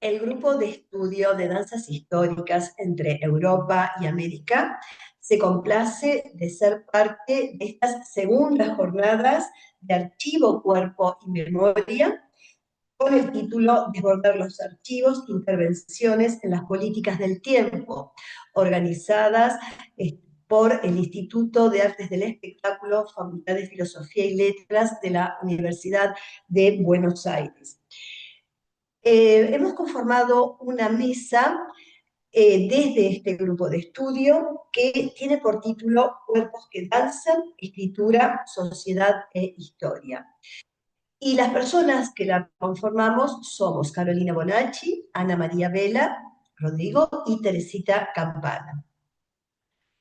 El grupo de estudio de danzas históricas entre Europa y América se complace de ser parte de estas segundas jornadas de archivo, cuerpo y memoria, con el título Desbordar los archivos, intervenciones en las políticas del tiempo, organizadas por el Instituto de Artes del Espectáculo, Facultad de Filosofía y Letras de la Universidad de Buenos Aires. Hemos conformado una mesa desde este grupo de estudio que tiene por título Cuerpos que danzan, escritura, sociedad e historia. Y las personas que la conformamos somos Carolina Bonacci, Ana María Vela, Rodrigo y Teresita Campana.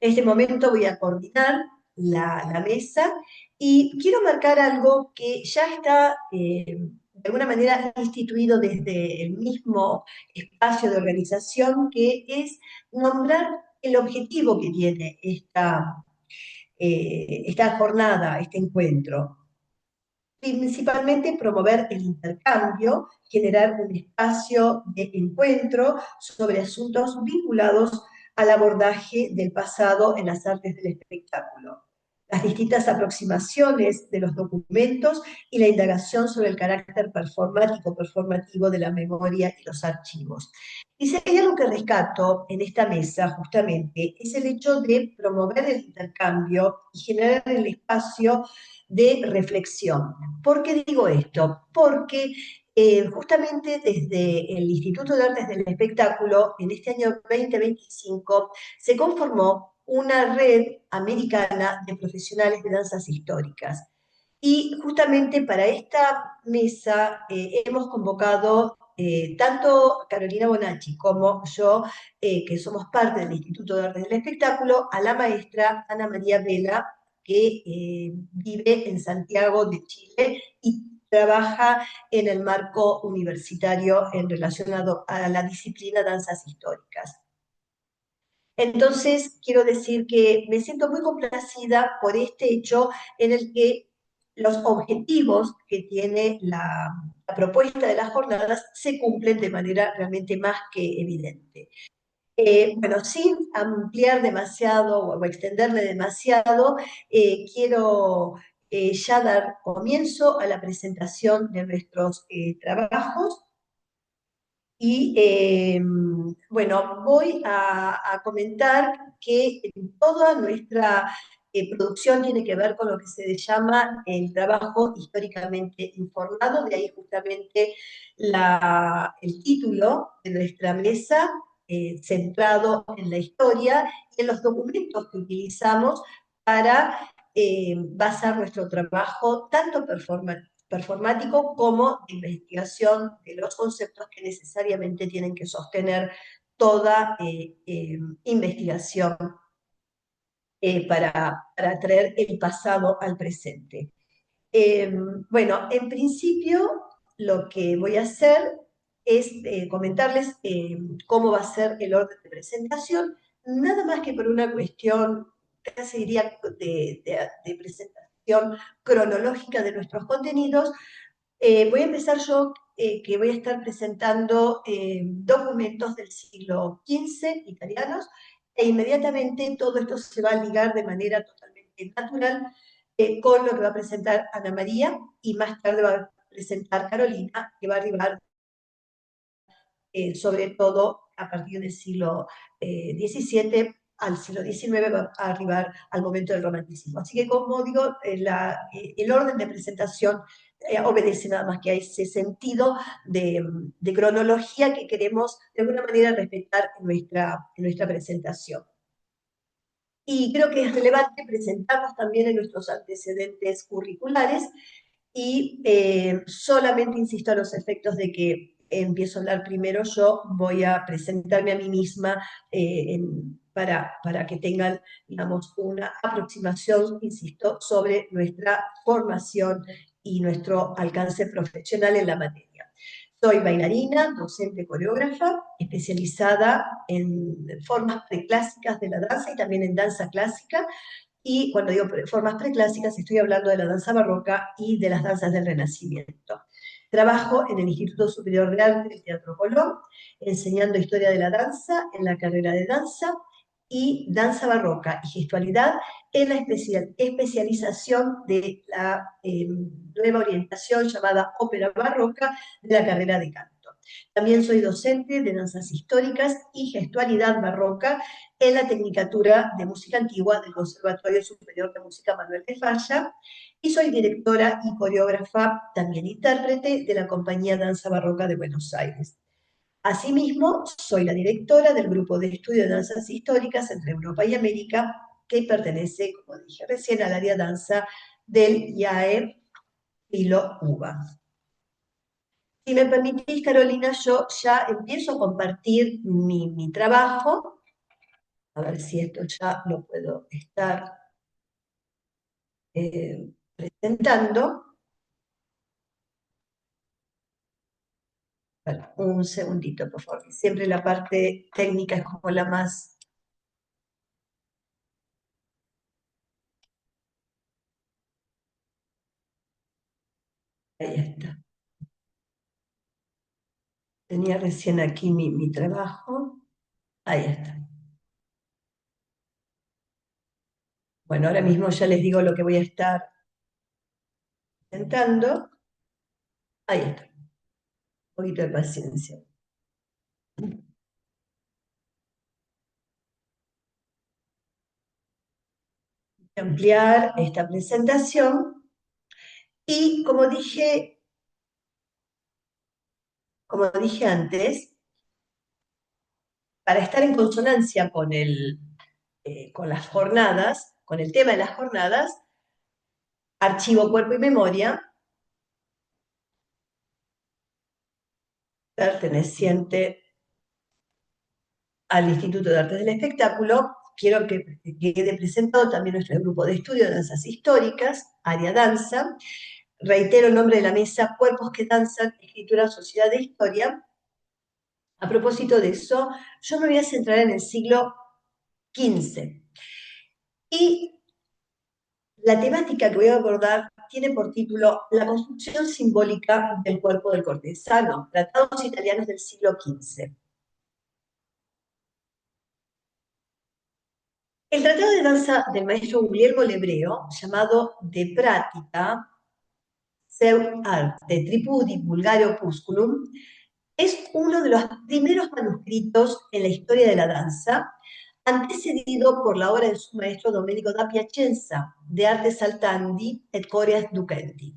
En este momento voy a coordinar la mesa y quiero marcar algo que ya está de alguna manera instituido desde el mismo espacio de organización, que es nombrar el objetivo que tiene esta jornada, este encuentro. Principalmente promover el intercambio, generar un espacio de encuentro sobre asuntos vinculados al abordaje del pasado en las artes del espectáculo, las distintas aproximaciones de los documentos y la indagación sobre el carácter performativo de la memoria y los archivos. Y si hay algo que rescato en esta mesa, justamente, es el hecho de promover el intercambio y generar el espacio de reflexión. ¿Por qué digo esto? Porque justamente desde el Instituto de Artes del Espectáculo, en este año 2025, se conformó una red americana de profesionales de danzas históricas. Y justamente para esta mesa hemos convocado tanto Carolina Bonacci como yo, que somos parte del Instituto de Artes del Espectáculo, a la maestra Ana María Vela, que vive en Santiago de Chile y trabaja en el marco universitario en relacionado a la disciplina danzas históricas. Entonces, quiero decir que me siento muy complacida por este hecho en el que los objetivos que tiene la propuesta de las jornadas se cumplen de manera realmente más que evidente. Bueno, sin ampliar demasiado o extenderme demasiado, quiero ya dar comienzo a la presentación de nuestros trabajos. Y bueno, voy a comentar que toda nuestra producción tiene que ver con lo que se llama el trabajo históricamente informado, de ahí justamente el título de nuestra mesa, centrado en la historia y en los documentos que utilizamos para basar nuestro trabajo tanto performático como de investigación de los conceptos que necesariamente tienen que sostener toda investigación para traer el pasado al presente. Eh, bueno, en principio lo que voy a hacer es comentarles cómo va a ser el orden de presentación, nada más que por una cuestión, casi diría, de presentación cronológica de nuestros contenidos. Voy a empezar yo, que voy a estar presentando documentos del siglo XV italianos, e inmediatamente todo esto se va a ligar de manera totalmente natural con lo que va a presentar Ana María, y más tarde va a presentar Carolina, que va a arribar sobre todo a partir del siglo XVII al siglo XIX, va a arribar al momento del romanticismo. Así que, como digo, el orden de presentación obedece nada más que a ese sentido de cronología que queremos de alguna manera respetar en nuestra presentación. Y creo que es relevante presentarnos también en nuestros antecedentes curriculares, y solamente insisto a los efectos de que empiezo a hablar primero yo, voy a presentarme a mí misma para que tengan, digamos, una aproximación, insisto, sobre nuestra formación y nuestro alcance profesional en la materia. Soy bailarina, docente coreógrafa, especializada en formas preclásicas de la danza y también en danza clásica. Y cuando digo formas preclásicas, estoy hablando de la danza barroca y de las danzas del Renacimiento. Trabajo en el Instituto Superior de Arte del Teatro Colón, enseñando historia de la danza en la carrera de danza y danza barroca y gestualidad en la especialización de la nueva orientación llamada ópera barroca de la carrera de canto. También soy docente de danzas históricas y gestualidad barroca en la Tecnicatura de Música Antigua del Conservatorio Superior de Música Manuel de Falla y soy directora y coreógrafa, también intérprete, de la Compañía Danza Barroca de Buenos Aires. Asimismo, soy la directora del Grupo de Estudio de Danzas Históricas entre Europa y América, que pertenece, como dije recién, al área danza del IAE Filo UBA. Si me permitís, Carolina, yo ya empiezo a compartir mi trabajo, a ver si esto ya lo puedo estar presentando. Bueno, un segundito, por favor. Siempre la parte técnica es como la más... Ahí está. Tenía recién aquí mi trabajo. Ahí está. Bueno, ahora mismo ya les digo lo que voy a estar presentando. Ahí está. Un poquito de paciencia. Ampliar esta presentación y como dije antes, para estar en consonancia con las jornadas, con el tema de las jornadas, archivo cuerpo y memoria, perteneciente al Instituto de Artes del Espectáculo, quiero que quede presentado también nuestro grupo de estudio de danzas históricas, área danza. Reitero el nombre de la mesa, Cuerpos que Danzan, Escritura, Sociedad de Historia. A propósito de eso, yo me voy a centrar en el siglo XV. Y la temática que voy a abordar tiene por título La construcción simbólica del cuerpo del cortesano, tratados italianos del siglo XV. El tratado de danza del maestro Guglielmo Lebreo, llamado De Pratica, Seu Arte, Tripudi Vulgare Opusculum, es uno de los primeros manuscritos en la historia de la danza, antecedido por la obra de su maestro Domenico da Piacenza, De Arte Saltandi et Choreas Ducenti.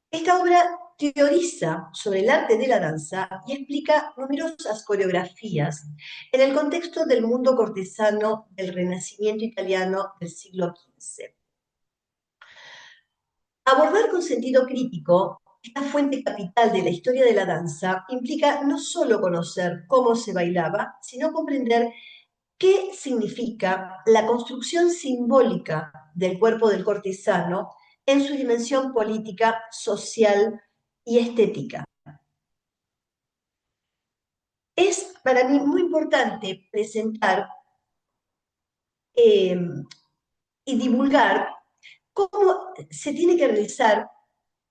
Esta obra teoriza sobre el arte de la danza y explica numerosas coreografías en el contexto del mundo cortesano del Renacimiento italiano del siglo XV. Abordar con sentido crítico esta fuente capital de la historia de la danza implica no solo conocer cómo se bailaba, sino comprender qué significa la construcción simbólica del cuerpo del cortesano en su dimensión política, social y estética. Es para mí muy importante presentar y divulgar cómo se tiene que realizar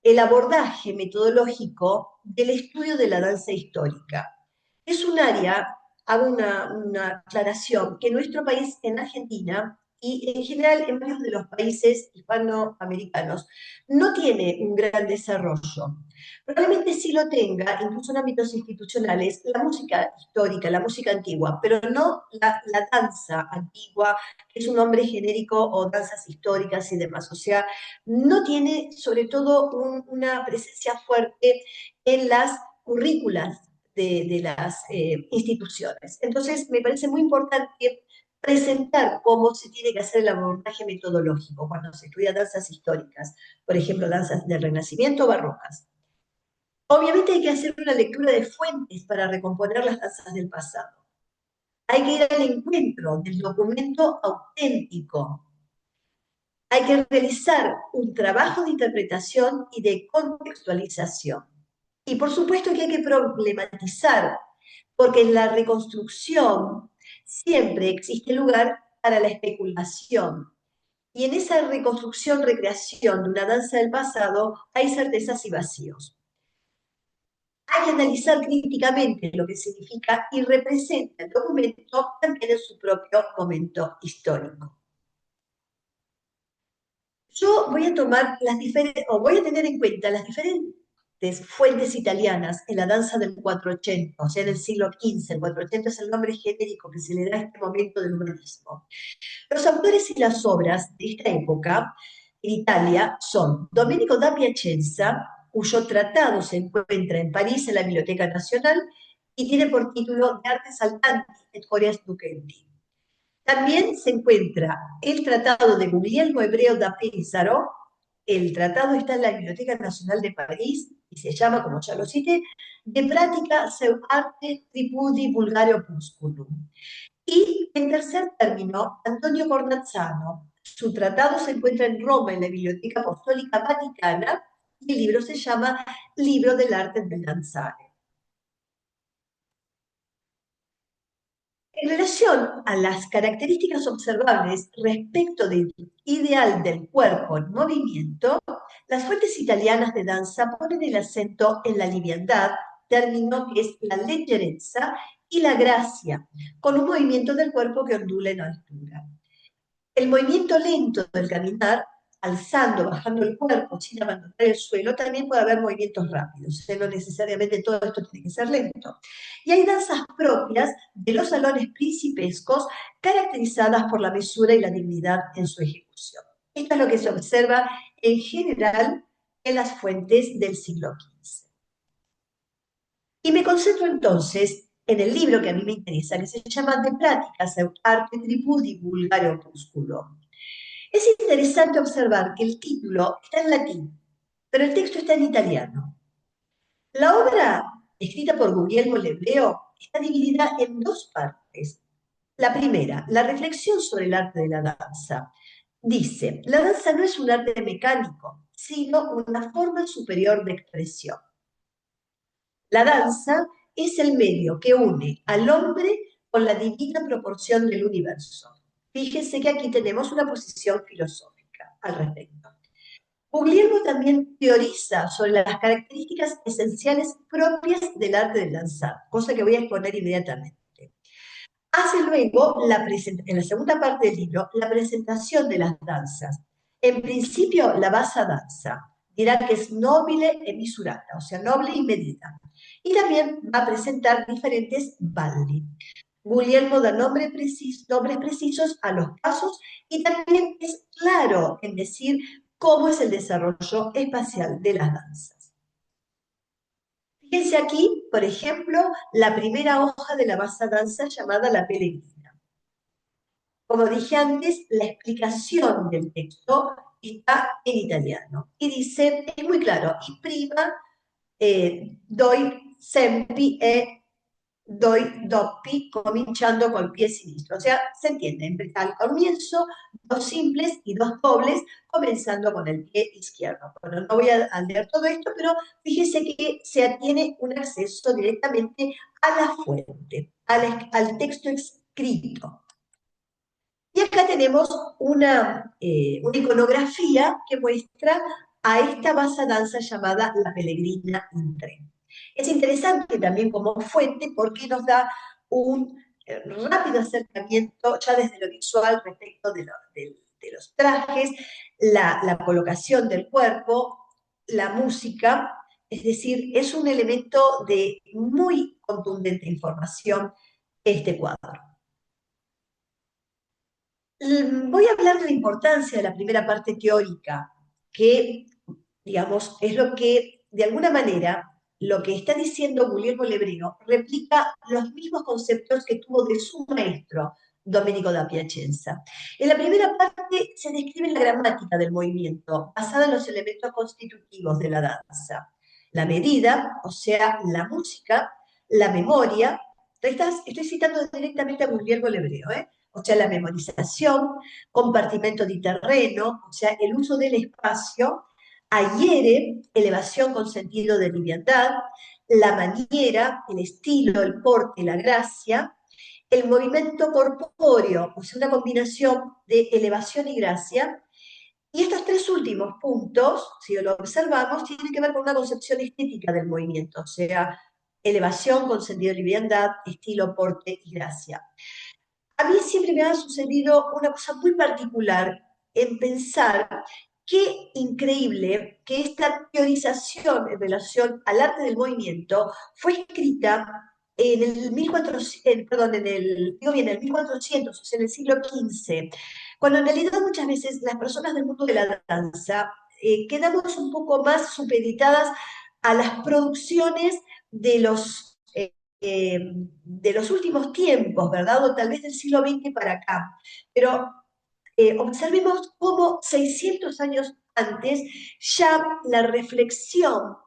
el abordaje metodológico del estudio de la danza histórica. Es un área, hago una aclaración, que en nuestro país, en Argentina, y en general en varios de los países hispanoamericanos, no tiene un gran desarrollo. Probablemente sí lo tenga, incluso en ámbitos institucionales, la música histórica, la música antigua, pero no la danza antigua, que es un nombre genérico, o danzas históricas y demás. O sea, no tiene sobre todo una presencia fuerte en las currículas de las instituciones. Entonces, me parece muy importante presentar cómo se tiene que hacer el abordaje metodológico cuando se estudia danzas históricas, por ejemplo, danzas del Renacimiento o barrocas. Obviamente hay que hacer una lectura de fuentes para recomponer las danzas del pasado. Hay que ir al encuentro del documento auténtico. Hay que realizar un trabajo de interpretación y de contextualización. Y por supuesto que hay que problematizar, porque en la reconstrucción siempre existe lugar para la especulación. Y en esa reconstrucción, recreación de una danza del pasado, hay certezas y vacíos. hay que analizar críticamente lo que significa y representa el documento también en su propio momento histórico. Yo voy a tomar las diferentes, o voy a tener en cuenta las diferentes fuentes italianas en la danza del 480, o sea, del siglo XV. El 480 es el nombre genérico que se le da a este momento del humanismo. Los autores y las obras de esta época en Italia son Domenico da Piacenza, cuyo tratado se encuentra en París en la Biblioteca Nacional y tiene por título De Artes Saltanti et Corias Ducenti. También se encuentra el tratado de Guglielmo Hebreo da Pesaro. El tratado está en la Biblioteca Nacional de París y se llama, como ya lo cité, De Pratica seu arte tripudi vulgare opusculum. Y en tercer término, Antonio Cornazzano. Su tratado se encuentra en Roma, en la Biblioteca Apostólica Vaticana, y el libro se llama Libro del Arte del Danzare. En relación a las características observables respecto del ideal del cuerpo en movimiento, las fuentes italianas de danza ponen el acento en la liviandad, término que es la leggerezza, y la gracia, con un movimiento del cuerpo que ondula en altura. El movimiento lento del caminar, alzando, bajando el cuerpo sin abandonar el suelo, también puede haber movimientos rápidos, no necesariamente todo esto tiene que ser lento. Y hay danzas propias de los salones principescos caracterizadas por la mesura y la dignidad en su ejecución. Esto es lo que se observa en general en las fuentes del siglo XV. Y me concentro entonces en el libro que a mí me interesa, que se llama De Praticas Arte Tripudi Vulgare Opusculo. Es interesante observar que el título está en latín, pero el texto está en italiano. La obra, escrita por Guglielmo Lebreo, está dividida en dos partes. La primera, la reflexión sobre el arte de la danza. Dice, la danza no es un arte mecánico, sino una forma superior de expresión. La danza es el medio que une al hombre con la divina proporción del universo. Fíjense que aquí tenemos una posición filosófica al respecto. Guglielmo también teoriza sobre las características esenciales propias del arte del danzar, cosa que voy a exponer inmediatamente. Hace luego, en la segunda parte del libro, la presentación de las danzas. En principio, la basa danza dirá que es nobile e misurata, o sea, noble y medida. Y también va a presentar diferentes balli. Guglielmo da nombres precisos a los pasos y también es claro en decir cómo es el desarrollo espacial de las danzas. Fíjense aquí, por ejemplo, la primera hoja de la basa danza llamada la Pellegrina. Como dije antes, la explicación del texto está en italiano y dice, es muy claro, y prima doi sempi e doi doppi cominciando col pie sinistro. O sea, se entiende, al comienzo dos simples y dos dobles comenzando con el pie izquierdo. Bueno, no voy a leer todo esto, pero fíjese que se tiene un acceso directamente a la fuente, al texto escrito. Y acá tenemos una iconografía que muestra a esta basa danza llamada la Pellegrina in Tre. Es interesante también como fuente porque nos da un rápido acercamiento ya desde lo visual respecto de los trajes, la colocación del cuerpo, la música, es decir, es un elemento de muy contundente información este cuadro. Voy a hablar de la importancia de la primera parte teórica, que, digamos, es lo que, de alguna manera, lo que está diciendo Guglielmo Lebrino replica los mismos conceptos que tuvo de su maestro, Domenico da Piacenza. En la primera parte se describe la gramática del movimiento, basada en los elementos constitutivos de la danza. La medida, o sea, la música, la memoria. Estoy citando directamente a Guglielmo Lebrino, o sea, la memorización, compartimento di terreno, o sea, el uso del espacio, aiere, elevación con sentido de liviandad, la maniera, el estilo, el porte, la gracia, el movimiento corpóreo, o sea, una combinación de elevación y gracia, Y estos tres últimos puntos, si lo observamos, tienen que ver con una concepción estética del movimiento, o sea, elevación con sentido de liviandad, estilo, porte y gracia. A mí siempre me ha sucedido una cosa muy particular en pensar qué increíble que esta teorización en relación al arte del movimiento fue escrita en el 1400, perdón, digo bien, en el 1400, o sea, en el siglo XV, cuando en realidad muchas veces las personas del mundo de la danza quedamos un poco más supeditadas a las producciones de de los últimos tiempos, ¿verdad? O tal vez del siglo XX para acá. Pero observemos cómo 600 años antes ya la reflexión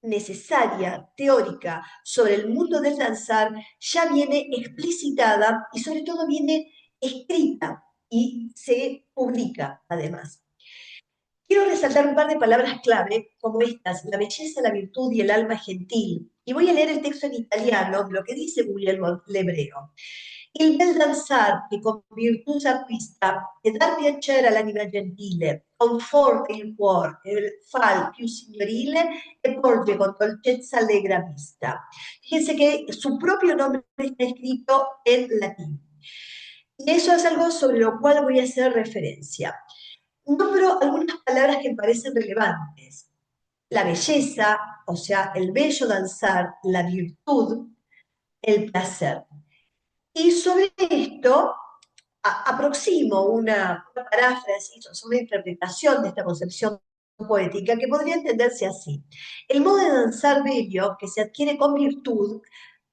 necesaria, teórica, sobre el mundo del danzar ya viene explicitada y sobre todo viene escrita y se publica además. Quiero resaltar un par de palabras clave como estas, la belleza, la virtud y el alma gentil. Y voy a leer el texto en italiano, lo que dice Guglielmo Lebreo. Il bel danzar che con virtù s'acquista e dar piacere all'anima gentile, conforta il cuore, fa il più signorile e porge con dolcezza allegra vista. Fíjense que su propio nombre está escrito en latín. Y eso es algo sobre lo cual voy a hacer referencia. Nombro algunas palabras que me parecen relevantes. La belleza, o sea, el bello danzar, la virtud, el placer. Y sobre esto aproximo una paráfrasis, o sea, una interpretación de esta concepción poética que podría entenderse así. El modo de danzar bello que se adquiere con virtud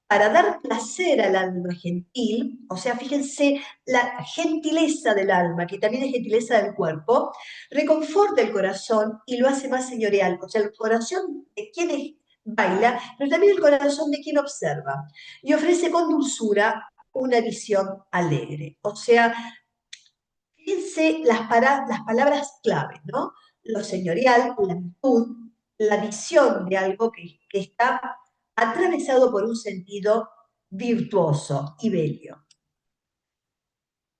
para dar placer al alma gentil, o sea, fíjense la gentileza del alma, que también es gentileza del cuerpo, reconforta el corazón y lo hace más señorial, o sea, el corazón de quien baila, pero también el corazón de quien observa, y ofrece con dulzura una visión alegre. O sea, fíjense las palabras clave, ¿no? Lo señorial, la virtud, la visión de algo que está atravesado por un sentido virtuoso y bello.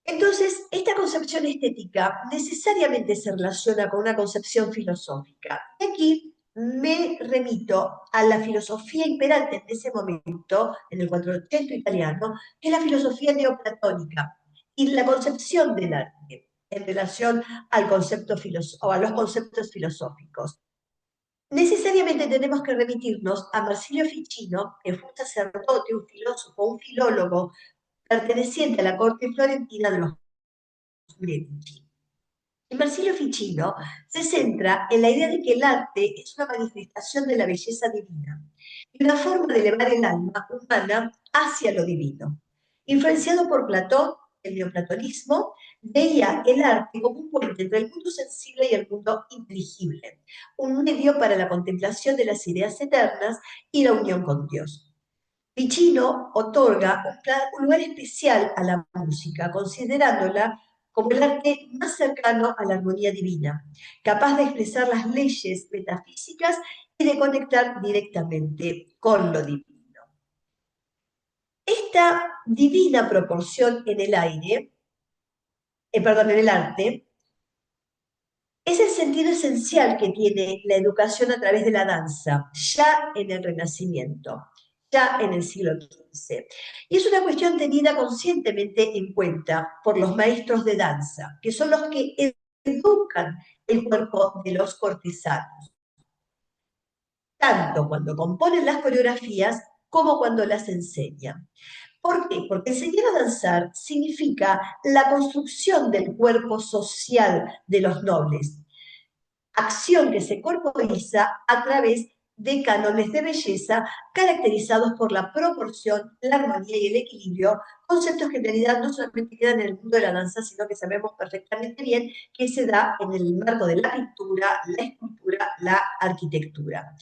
Entonces, esta concepción estética necesariamente se relaciona con una concepción filosófica. Y aquí me remito a la filosofía imperante en ese momento, en el 480 italiano, que es la filosofía neoplatónica y la concepción del arte en relación al concepto o a los conceptos filosóficos. Necesariamente tenemos que remitirnos a Marsilio Ficino, que fue un sacerdote, un filósofo, un filólogo perteneciente a la corte florentina de los Medici. Y Marsilio Ficino se centra en la idea de que el arte es una manifestación de la belleza divina y una forma de elevar el alma humana hacia lo divino. Influenciado por Platón, el neoplatonismo veía el arte como un puente entre el mundo sensible y el mundo inteligible, un medio para la contemplación de las ideas eternas y la unión con Dios. Ficino otorga un lugar especial a la música, considerándola como el arte más cercano a la armonía divina, capaz de expresar las leyes metafísicas y de conectar directamente con lo divino. Esta divina proporción en el aire, perdón, en el arte, es el sentido esencial que tiene la educación a través de la danza, ya en el Renacimiento, ya en el siglo XV. Y es una cuestión tenida conscientemente en cuenta por los maestros de danza, que son los que educan el cuerpo de los cortesanos, tanto cuando componen las coreografías como cuando las enseñan. ¿Por qué? Porque enseñar a danzar significa la construcción del cuerpo social de los nobles, acción que se corporiza a través de cánones de belleza caracterizados por la proporción, la armonía y el equilibrio, conceptos que en realidad no solamente quedan en el mundo de la danza, sino que sabemos perfectamente bien que se da en el marco de la pintura, la escultura, la arquitectura.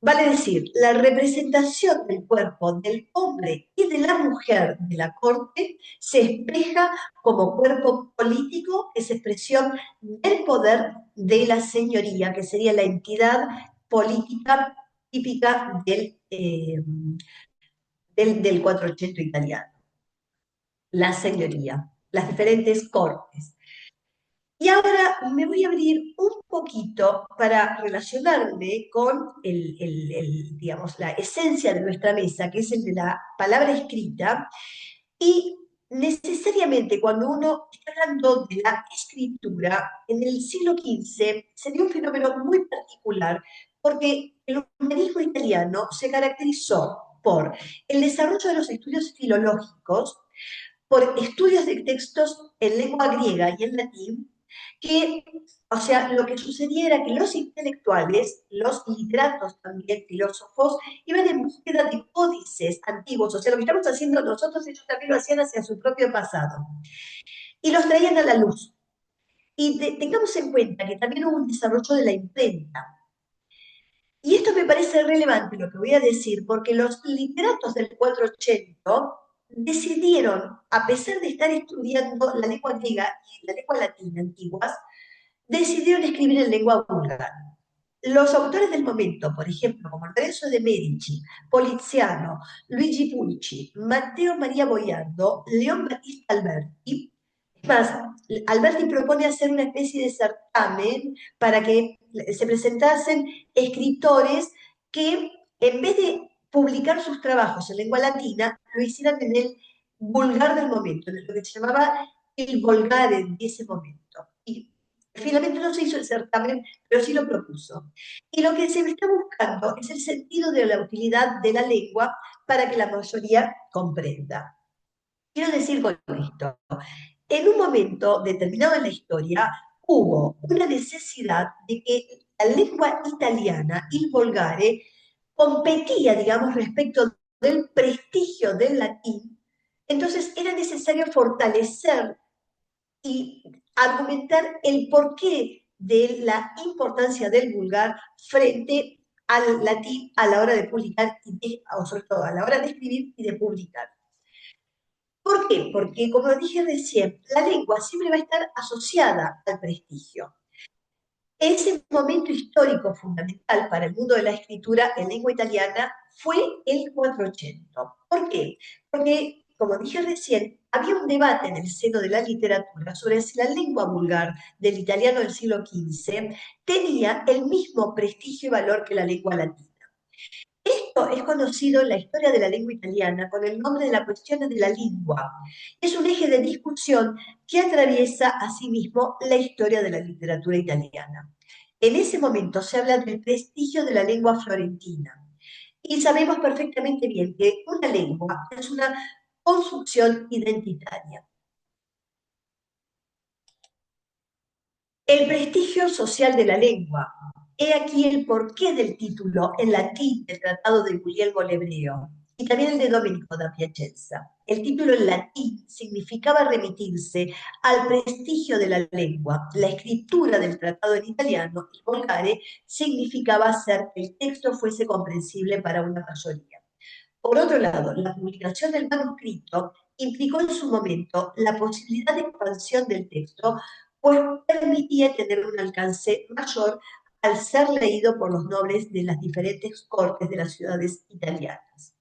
Vale decir, la representación del cuerpo del hombre y de la mujer de la corte se espeja como cuerpo político, es expresión del poder de la señoría, que sería la entidad política típica del 480 italiano, la señoría, las diferentes cortes. Y ahora me voy a abrir un poquito para relacionarme con digamos, la esencia de nuestra mesa, que es el de la palabra escrita, y necesariamente cuando uno está hablando de la escritura, en el siglo XV se dio un fenómeno muy particular, porque el humanismo italiano se caracterizó por el desarrollo de los estudios filológicos, por estudios de textos en lengua griega y en latín, que, o sea, lo que sucedía era que los intelectuales, los literatos también, filósofos, iban en búsqueda de códices antiguos, o sea, lo que estamos haciendo nosotros, ellos también lo hacían hacia su propio pasado, y los traían a la luz. Y tengamos en cuenta que también hubo un desarrollo de la imprenta. Y esto me parece relevante lo que voy a decir, porque los literatos del 480 decidieron, a pesar de estar estudiando la lengua griega y la lengua latina antiguas, decidieron escribir en lengua vulgar. Los autores del momento, por ejemplo, como Lorenzo de Medici, Poliziano, Luigi Pulci, Matteo Maria Boiardo, León Battista Alberti, es más, Alberti propone hacer una especie de certamen para que se presentasen escritores que, en vez de publicar sus trabajos en lengua latina, lo hicieran en el vulgar del momento, en lo que se llamaba el volgare de ese momento. Y finalmente no se hizo el certamen, pero sí lo propuso. Y lo que se está buscando es el sentido de la utilidad de la lengua para que la mayoría comprenda. Quiero decir con esto, en un momento determinado en la historia hubo una necesidad de que la lengua italiana, il volgare, competía, digamos, respecto del prestigio del latín. Entonces era necesario fortalecer y argumentar el porqué de la importancia del vulgar frente al latín a la hora de publicar, o sobre todo a la hora de escribir y de publicar. ¿Por qué? Porque, como dije recién, la lengua siempre va a estar asociada al prestigio. Ese momento histórico fundamental para el mundo de la escritura en lengua italiana fue el 480. ¿Por qué? Porque, como dije recién, había un debate en el seno de la literatura sobre si la lengua vulgar del italiano del siglo XV tenía el mismo prestigio y valor que la lengua latina. Esto es conocido en la historia de la lengua italiana con el nombre de la cuestión de la lengua. Es un eje de discusión que atraviesa asimismo la historia de la literatura italiana. En ese momento se habla del prestigio de la lengua florentina. Y sabemos perfectamente bien que una lengua es una construcción identitaria. El prestigio social de la lengua. He aquí el porqué del título en latín del Tratado de Guglielmo el Hebreo y también el de Domenico da Piacenza. El título en latín significaba remitirse al prestigio de la lengua. La escritura del tratado en italiano, el volgare, significaba hacer que el texto fuese comprensible para una mayoría. Por otro lado, la publicación del manuscrito implicó en su momento la posibilidad de expansión del texto, pues permitía tener un alcance mayor al ser leído por los nobles de las diferentes cortes de las ciudades italianas.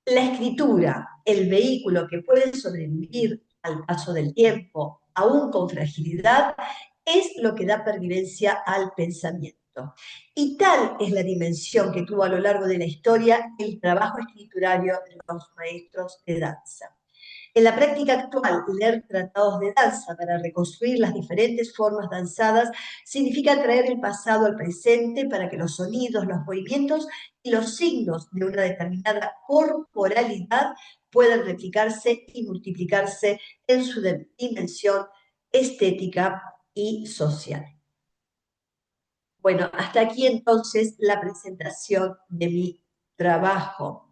La escritura, el vehículo que puede sobrevivir al paso del tiempo, aún con fragilidad, es lo que da pervivencia al pensamiento. Y tal es la dimensión que tuvo a lo largo de la historia el trabajo escriturario de los maestros de danza. En la práctica actual, leer tratados de danza para reconstruir las diferentes formas danzadas significa traer el pasado al presente para que los sonidos, los movimientos y los signos de una determinada corporalidad puedan replicarse y multiplicarse en su dimensión estética y social. Bueno, hasta aquí entonces la presentación de mi trabajo.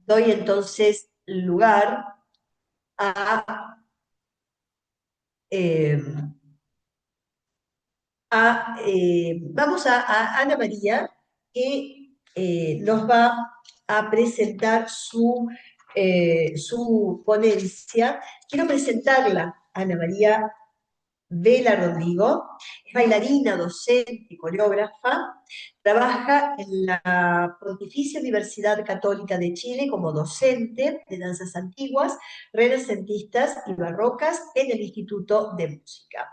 Doy entonces lugar a eh, vamos a Ana María, que nos va a presentar su ponencia. Quiero presentarla, Ana María, Vela Rodrigo, es bailarina, docente, coreógrafa, trabaja en la Pontificia Universidad Católica de Chile como docente de danzas antiguas, renacentistas y barrocas en el Instituto de Música.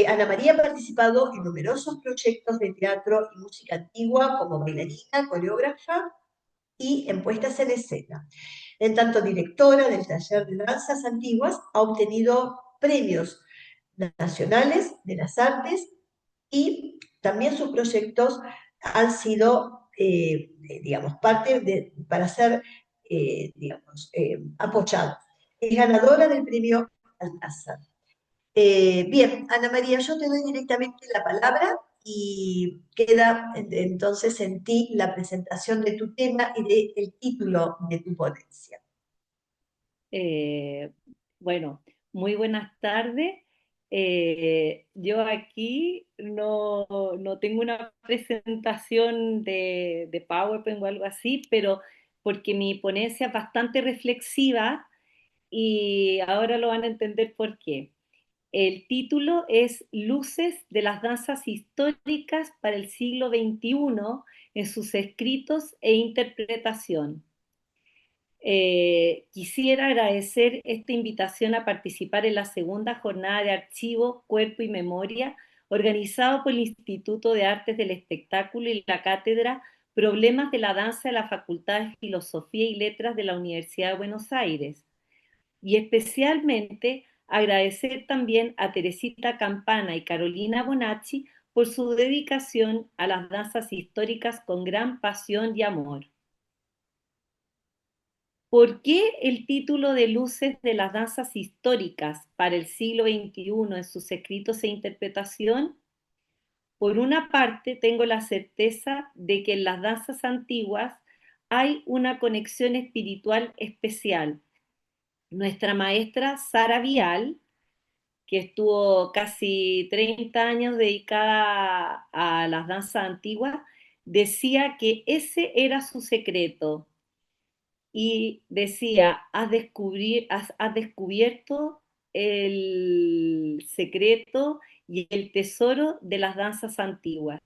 Ana María ha participado en numerosos proyectos de teatro y música antigua como bailarina, coreógrafa y en puestas en escena. En tanto directora del taller de danzas antiguas, ha obtenido premios nacionales de las artes y también sus proyectos han sido, digamos, parte de, para ser, digamos, apoyados. Es ganadora del premio Alcázar. Bien, Ana María, yo te doy directamente la palabra y queda entonces en ti la presentación de tu tema y del título de tu ponencia. Eh, bueno, muy buenas tardes. Yo aquí no tengo una presentación de PowerPoint o algo así, pero porque mi ponencia es bastante reflexiva y ahora lo van a entender por qué. El título es Luces de las danzas históricas para el siglo XXI en sus escritos e interpretación. Quisiera agradecer esta invitación a participar en la segunda jornada de Archivo, Cuerpo y Memoria, organizado por el Instituto de Artes del Espectáculo y la Cátedra Problemas de la Danza de la Facultad de Filosofía y Letras de la Universidad de Buenos Aires. Y especialmente agradecer también a Teresita Campana y Carolina Bonacci por su dedicación a las danzas históricas con gran pasión y amor. ¿Por qué el título de Luces de las danzas históricas para el siglo XXI en sus escritos e interpretación? Por una parte, tengo la certeza de que en las danzas antiguas hay una conexión espiritual especial. Nuestra maestra Sara Vial, que estuvo casi 30 años dedicada a las danzas antiguas, decía que ese era su secreto y decía, has descubierto el secreto y el tesoro de las danzas antiguas.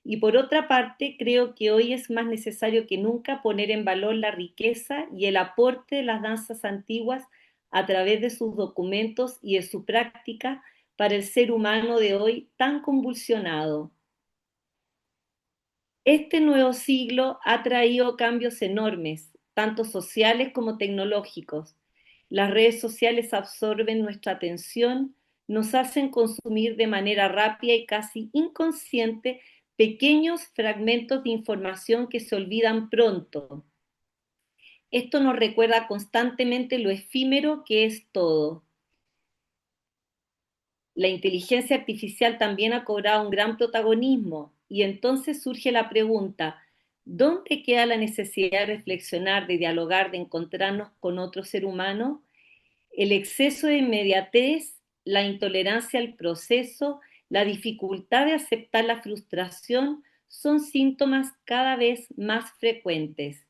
Y por otra parte, creo que hoy es más necesario que nunca poner en valor la riqueza y el aporte de las danzas antiguas a través de sus documentos y de su práctica para el ser humano de hoy tan convulsionado. Este nuevo siglo ha traído cambios enormes, tanto sociales como tecnológicos. Las redes sociales absorben nuestra atención, nos hacen consumir de manera rápida y casi inconsciente pequeños fragmentos de información que se olvidan pronto. Esto nos recuerda constantemente lo efímero que es todo. La inteligencia artificial también ha cobrado un gran protagonismo y entonces surge la pregunta, ¿dónde queda la necesidad de reflexionar, de dialogar, de encontrarnos con otro ser humano? El exceso de inmediatez, la intolerancia al proceso, la dificultad de aceptar la frustración son síntomas cada vez más frecuentes.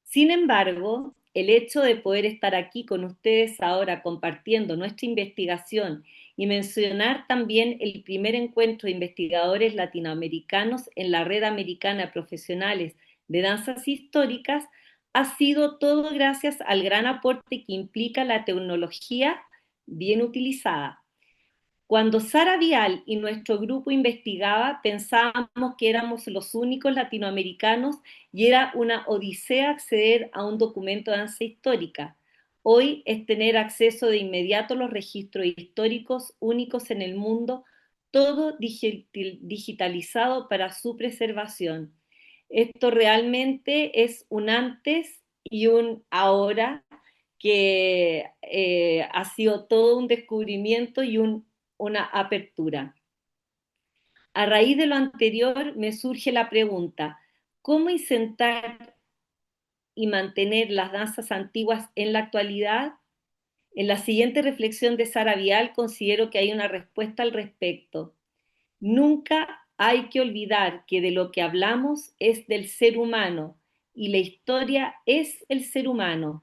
Sin embargo, el hecho de poder estar aquí con ustedes ahora compartiendo nuestra investigación y mencionar también el primer encuentro de investigadores latinoamericanos en la Red Americana de Profesionales de Danzas Históricas ha sido todo gracias al gran aporte que implica la tecnología bien utilizada. Cuando Sara Vial y nuestro grupo investigaba, pensábamos que éramos los únicos latinoamericanos y era una odisea acceder a un documento de danza histórica. Hoy es tener acceso de inmediato a los registros históricos únicos en el mundo, todo digitalizado para su preservación. Esto realmente es un antes y un ahora que ha sido todo un descubrimiento y una apertura. A raíz de lo anterior me surge la pregunta, ¿cómo insertar y mantener las danzas antiguas en la actualidad? En la siguiente reflexión de Sara Vial considero que hay una respuesta al respecto. Nunca hay que olvidar que de lo que hablamos es del ser humano y la historia es el ser humano.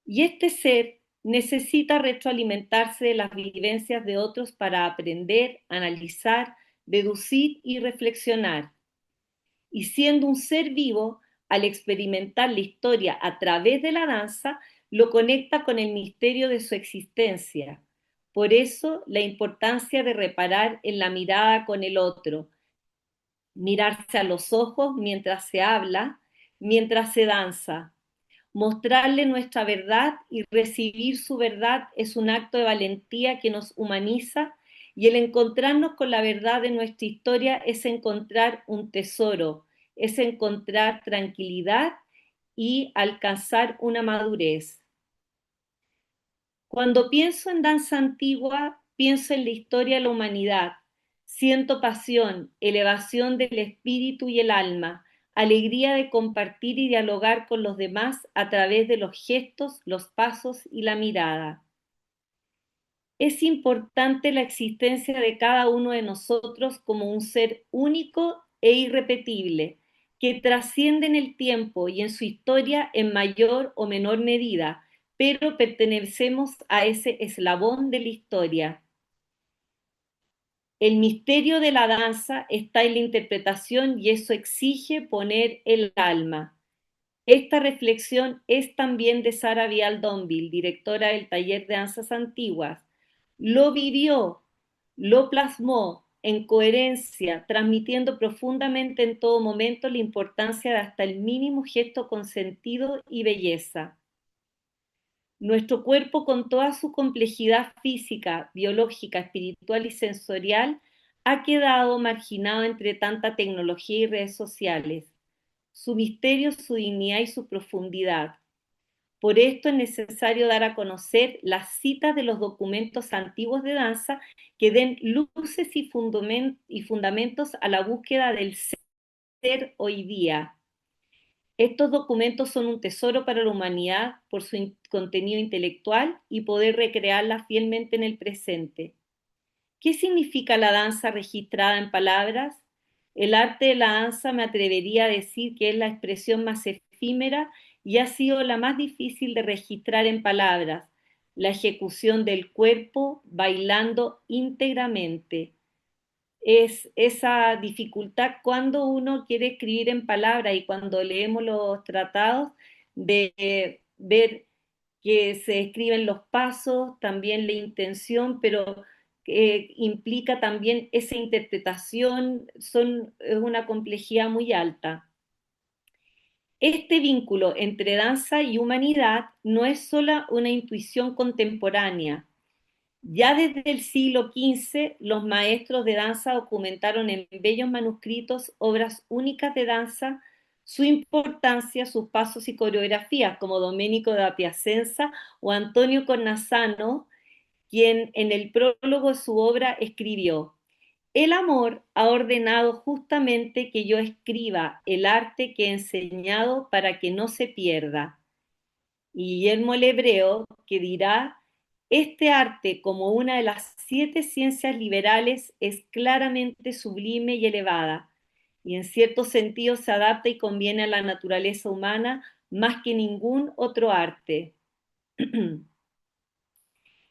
Y este ser necesita retroalimentarse de las vivencias de otros para aprender, analizar, deducir y reflexionar. Y siendo un ser vivo, al experimentar la historia a través de la danza, lo conecta con el misterio de su existencia. Por eso, la importancia de reparar en la mirada con el otro, mirarse a los ojos mientras se habla, mientras se danza. Mostrarle nuestra verdad y recibir su verdad es un acto de valentía que nos humaniza, y el encontrarnos con la verdad de nuestra historia es encontrar un tesoro, es encontrar tranquilidad y alcanzar una madurez. Cuando pienso en danza antigua, pienso en la historia de la humanidad. Siento pasión, elevación del espíritu y el alma, alegría de compartir y dialogar con los demás a través de los gestos, los pasos y la mirada. Es importante la existencia de cada uno de nosotros como un ser único e irrepetible, que trasciende en el tiempo y en su historia en mayor o menor medida, pero pertenecemos a ese eslabón de la historia. El misterio de la danza está en la interpretación y eso exige poner el alma. Esta reflexión es también de Sara Vial Donville, directora del Taller de Danzas Antiguas. Lo vivió, lo plasmó en coherencia, transmitiendo profundamente en todo momento la importancia de hasta el mínimo gesto con sentido y belleza. Nuestro cuerpo, con toda su complejidad física, biológica, espiritual y sensorial, ha quedado marginado entre tanta tecnología y redes sociales. Su misterio, su dignidad y su profundidad. Por esto es necesario dar a conocer las citas de los documentos antiguos de danza que den luces y fundamentos a la búsqueda del ser hoy día. Estos documentos son un tesoro para la humanidad por su contenido intelectual y poder recrearla fielmente en el presente. ¿Qué significa la danza registrada en palabras? El arte de la danza me atrevería a decir que es la expresión más efímera y ha sido la más difícil de registrar en palabras, la ejecución del cuerpo bailando íntegramente. Es esa dificultad cuando uno quiere escribir en palabras y cuando leemos los tratados de ver que se escriben los pasos, también la intención, pero implica también esa interpretación, es una complejidad muy alta. Este vínculo entre danza y humanidad no es solo una intuición contemporánea. Ya desde el siglo XV, los maestros de danza documentaron en bellos manuscritos obras únicas de danza, su importancia, sus pasos y coreografías, como Domenico da Piacenza o Antonio Cornasano, quien en el prólogo de su obra escribió: el amor ha ordenado justamente que yo escriba el arte que he enseñado para que no se pierda. Y Guillermo el Hebreo, que dirá: este arte, como una de las 7 ciencias liberales, es claramente sublime y elevada, y en cierto sentido se adapta y conviene a la naturaleza humana más que ningún otro arte. En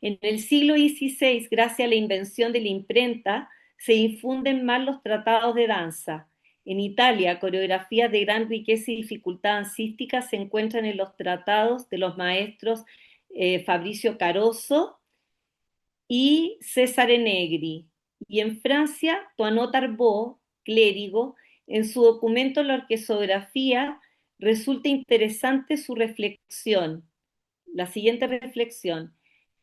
el siglo XVI, gracias a la invención de la imprenta, se difunden más los tratados de danza. En Italia, coreografías de gran riqueza y dificultad dancística se encuentran en los tratados de los maestros Fabricio Caroso y Cesare Negri. Y en Francia, Toinot Tarboux, clérigo, en su documento La orquesografía, resulta interesante su reflexión. La siguiente reflexión: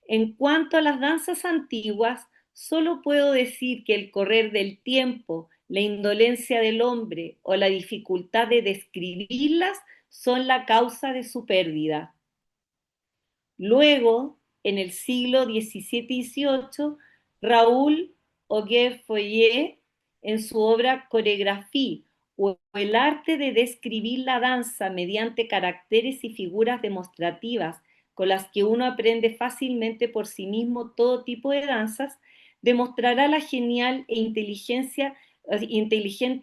en cuanto a las danzas antiguas, solo puedo decir que el correr del tiempo, la indolencia del hombre o la dificultad de describirlas son la causa de su pérdida. Luego, en el siglo XVII-XVIII, Raúl Auger-Feuillet, en su obra Coreographie, o el arte de describir la danza mediante caracteres y figuras demostrativas con las que uno aprende fácilmente por sí mismo todo tipo de danzas, demostrará la genial e inteligente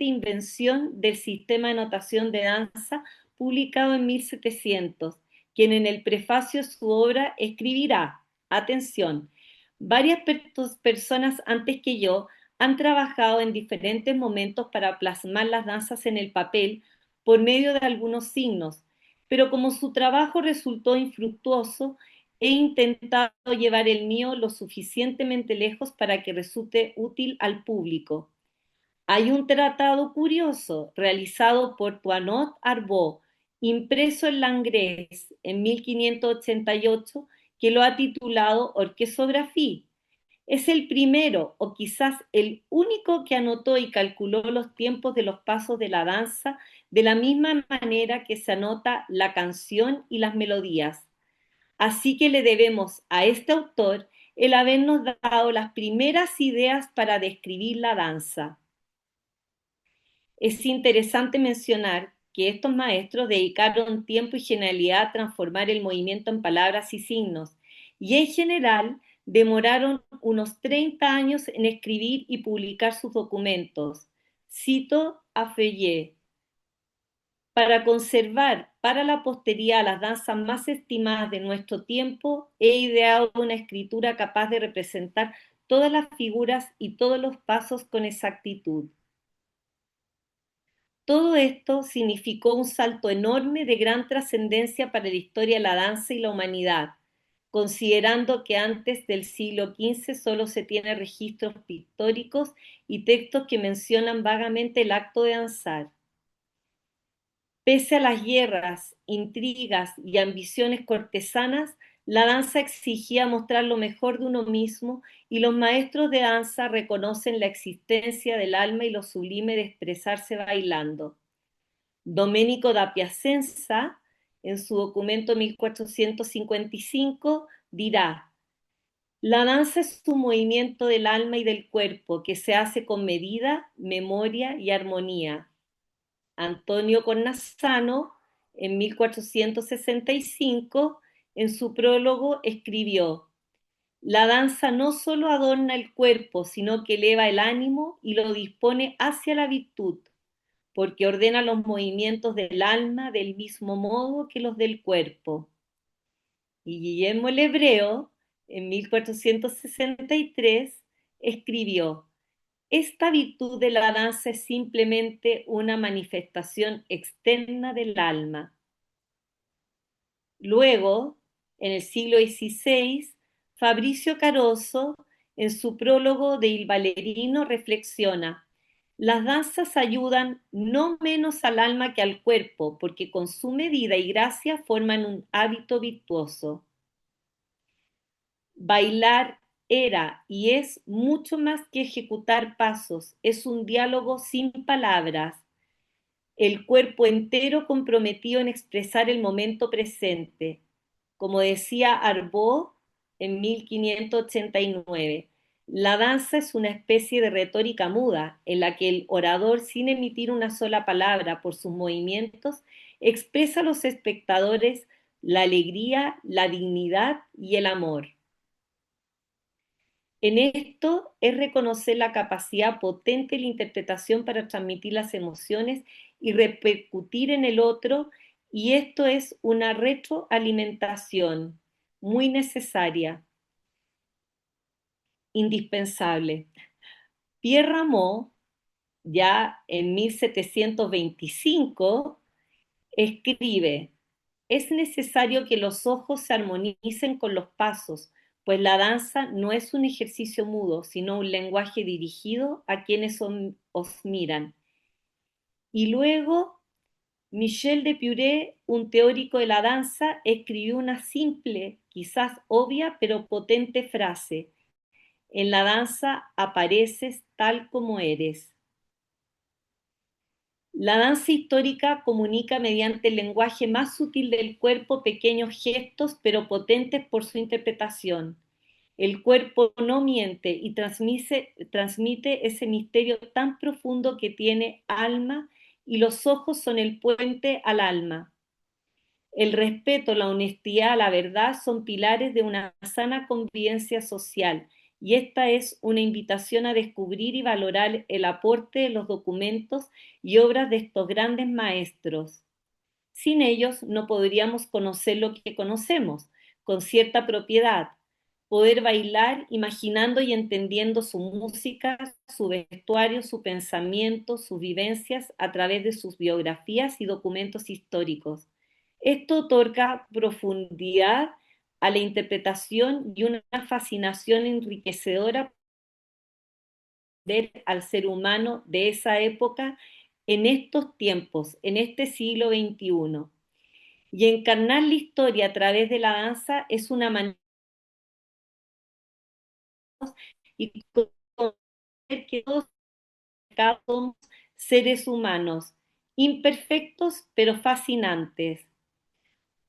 invención del sistema de notación de danza publicado en 1700, quien en el prefacio de su obra escribirá, atención, varias personas antes que yo han trabajado en diferentes momentos para plasmar las danzas en el papel por medio de algunos signos, pero como su trabajo resultó infructuoso, he intentado llevar el mío lo suficientemente lejos para que resulte útil al público. Hay un tratado curioso realizado por Toinot Arbot, impreso en Langres en 1588, que lo ha titulado Orquesographie. Es el primero o quizás el único que anotó y calculó los tiempos de los pasos de la danza de la misma manera que se anota la canción y las melodías. Así que le debemos a este autor el habernos dado las primeras ideas para describir la danza. Es interesante mencionar que estos maestros dedicaron tiempo y genialidad a transformar el movimiento en palabras y signos, y en general demoraron unos 30 años en escribir y publicar sus documentos. Cito a Feuillet: para conservar para la posteridad las danzas más estimadas de nuestro tiempo, he ideado una escritura capaz de representar todas las figuras y todos los pasos con exactitud. Todo esto significó un salto enorme de gran trascendencia para la historia de la danza y la humanidad, considerando que antes del siglo XV solo se tienen registros pictóricos y textos que mencionan vagamente el acto de danzar. Pese a las guerras, intrigas y ambiciones cortesanas, la danza exigía mostrar lo mejor de uno mismo, y los maestros de danza reconocen la existencia del alma y lo sublime de expresarse bailando. Domenico da Piacenza, en su documento 1455, dirá: la danza es un movimiento del alma y del cuerpo que se hace con medida, memoria y armonía. Antonio Cornazano, en 1465, en su prólogo escribió: la danza no solo adorna el cuerpo, sino que eleva el ánimo y lo dispone hacia la virtud, porque ordena los movimientos del alma del mismo modo que los del cuerpo. Y Guillermo el Hebreo, en 1463, escribió: esta virtud de la danza es simplemente una manifestación externa del alma. Luego, en el siglo XVI, Fabricio Caroso, en su prólogo de Il Ballerino, reflexiona: las danzas ayudan no menos al alma que al cuerpo, porque con su medida y gracia forman un hábito virtuoso. Bailar era y es mucho más que ejecutar pasos, es un diálogo sin palabras, el cuerpo entero comprometido en expresar el momento presente. Como decía Arbot en 1589, la danza es una especie de retórica muda, en la que el orador, sin emitir una sola palabra por sus movimientos, expresa a los espectadores la alegría, la dignidad y el amor. En esto es reconocer la capacidad potente de la interpretación para transmitir las emociones y repercutir en el otro, y esto es una retroalimentación muy necesaria, indispensable. Pierre Rameau, ya en 1725, escribe: es necesario que los ojos se armonicen con los pasos, pues la danza no es un ejercicio mudo, sino un lenguaje dirigido a quienes os miran. Y luego, Michel de Puret, un teórico de la danza, escribió una simple, quizás obvia, pero potente frase: en la danza apareces tal como eres. La danza histórica comunica mediante el lenguaje más sutil del cuerpo pequeños gestos, pero potentes por su interpretación. El cuerpo no miente y transmite ese misterio tan profundo que tiene alma, y los ojos son el puente al alma. El respeto, la honestidad, la verdad son pilares de una sana convivencia social, y esta es una invitación a descubrir y valorar el aporte de los documentos y obras de estos grandes maestros. Sin ellos no podríamos conocer lo que conocemos con cierta propiedad, poder bailar imaginando y entendiendo su música, su vestuario, su pensamiento, sus vivencias a través de sus biografías y documentos históricos. Esto otorga profundidad a la interpretación y una fascinación enriquecedora ver al ser humano de esa época en estos tiempos, en este siglo XXI. Y encarnar la historia a través de la danza es una manera y que todos somos seres humanos, imperfectos pero fascinantes.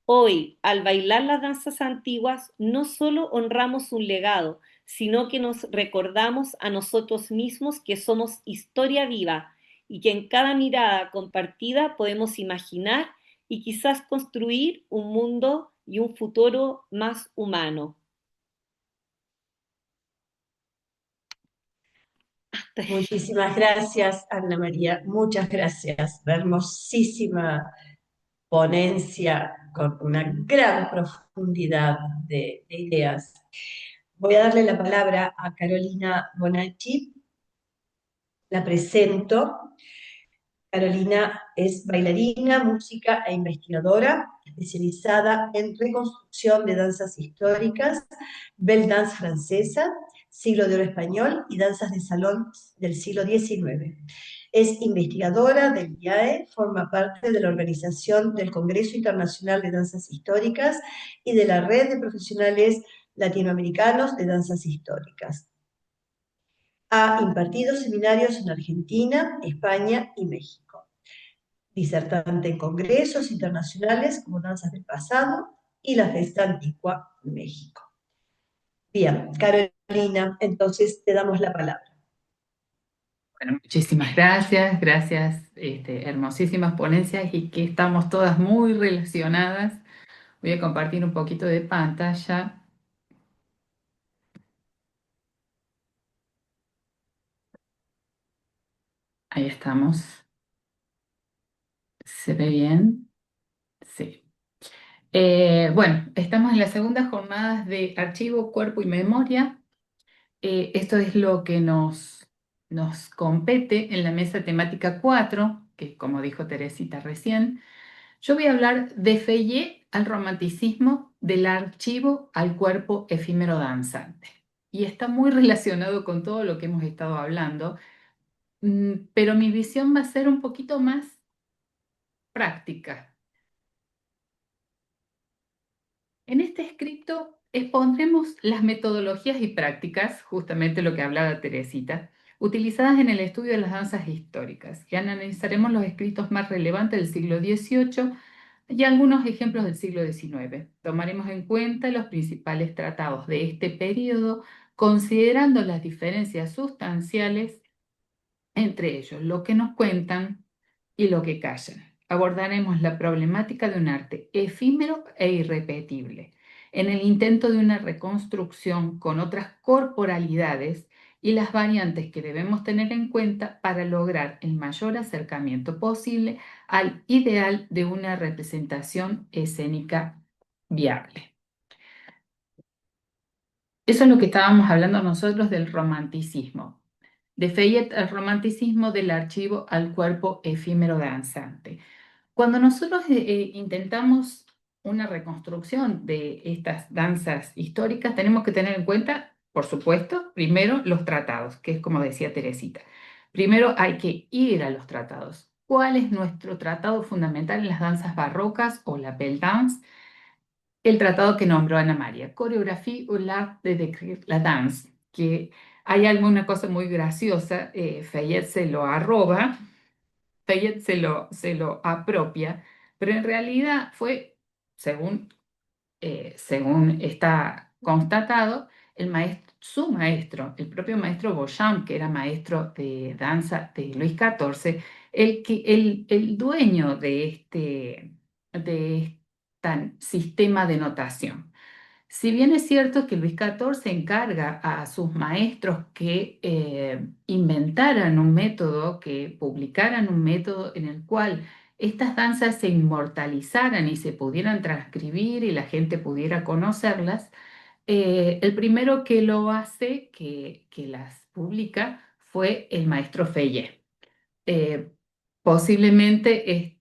Hoy, al bailar las danzas antiguas, no solo honramos un legado, sino que nos recordamos a nosotros mismos que somos historia viva y que en cada mirada compartida podemos imaginar y quizás construir un mundo y un futuro más humano. Muchísimas gracias, Ana María. Muchas gracias. La hermosísima ponencia con una gran profundidad de ideas. Voy a darle la palabra a Carolina Bonacci. La presento. Carolina es bailarina, música e investigadora, especializada en reconstrucción de danzas históricas, belle dance francesa, siglo de oro español y danzas de salón del siglo XIX. Es investigadora del IAE, forma parte de la organización del Congreso Internacional de Danzas Históricas y de la Red de Profesionales Latinoamericanos de Danzas Históricas. Ha impartido seminarios en Argentina, España y México. Disertante en congresos internacionales como Danzas del Pasado y la Festa Antigua México. Bien, Carolina, entonces te damos la palabra. Bueno, muchísimas gracias, gracias, hermosísimas ponencias y que estamos todas muy relacionadas. Voy a compartir un poquito de pantalla. Ahí estamos. ¿Se ve bien? Sí. Bueno, estamos en las segundas jornadas de Archivo, Cuerpo y Memoria. Esto es lo que nos compete en la mesa temática 4, que como dijo Teresita recién. Yo voy a hablar de Feyet al romanticismo, del archivo al cuerpo efímero danzante. Y está muy relacionado con todo lo que hemos estado hablando, pero mi visión va a ser un poquito más práctica. En este escrito expondremos las metodologías y prácticas, justamente lo que hablaba Teresita, utilizadas en el estudio de las danzas históricas, y analizaremos los escritos más relevantes del siglo XVIII y algunos ejemplos del siglo XIX. Tomaremos en cuenta los principales tratados de este periodo, considerando las diferencias sustanciales entre ellos, lo que nos cuentan y lo que callan. Abordaremos la problemática de un arte efímero e irrepetible, en el intento de una reconstrucción con otras corporalidades y las variantes que debemos tener en cuenta para lograr el mayor acercamiento posible al ideal de una representación escénica viable. Eso es lo que estábamos hablando nosotros del romanticismo. De Feyet al romanticismo, del archivo al cuerpo efímero danzante. Cuando nosotros intentamos una reconstrucción de estas danzas históricas, tenemos que tener en cuenta, por supuesto, primero los tratados, que es como decía Teresita. Primero hay que ir a los tratados. ¿Cuál es nuestro tratado fundamental en las danzas barrocas o la belle dance? El tratado que nombró Ana María, Chorégraphie ou l'art de décrire la danse, que hay alguna cosa muy graciosa, Fayette se lo arroba, Fayette se lo apropia, pero en realidad fue, según está constatado, su maestro, el propio maestro Beauchamp, que era maestro de danza de Luis XIV, el dueño de este sistema de notación. Si bien es cierto que Luis XIV encarga a sus maestros que inventaran un método, que publicaran un método en el cual estas danzas se inmortalizaran y se pudieran transcribir y la gente pudiera conocerlas, el primero que lo hace, que las publica, fue el maestro Feyé. Eh, Posiblemente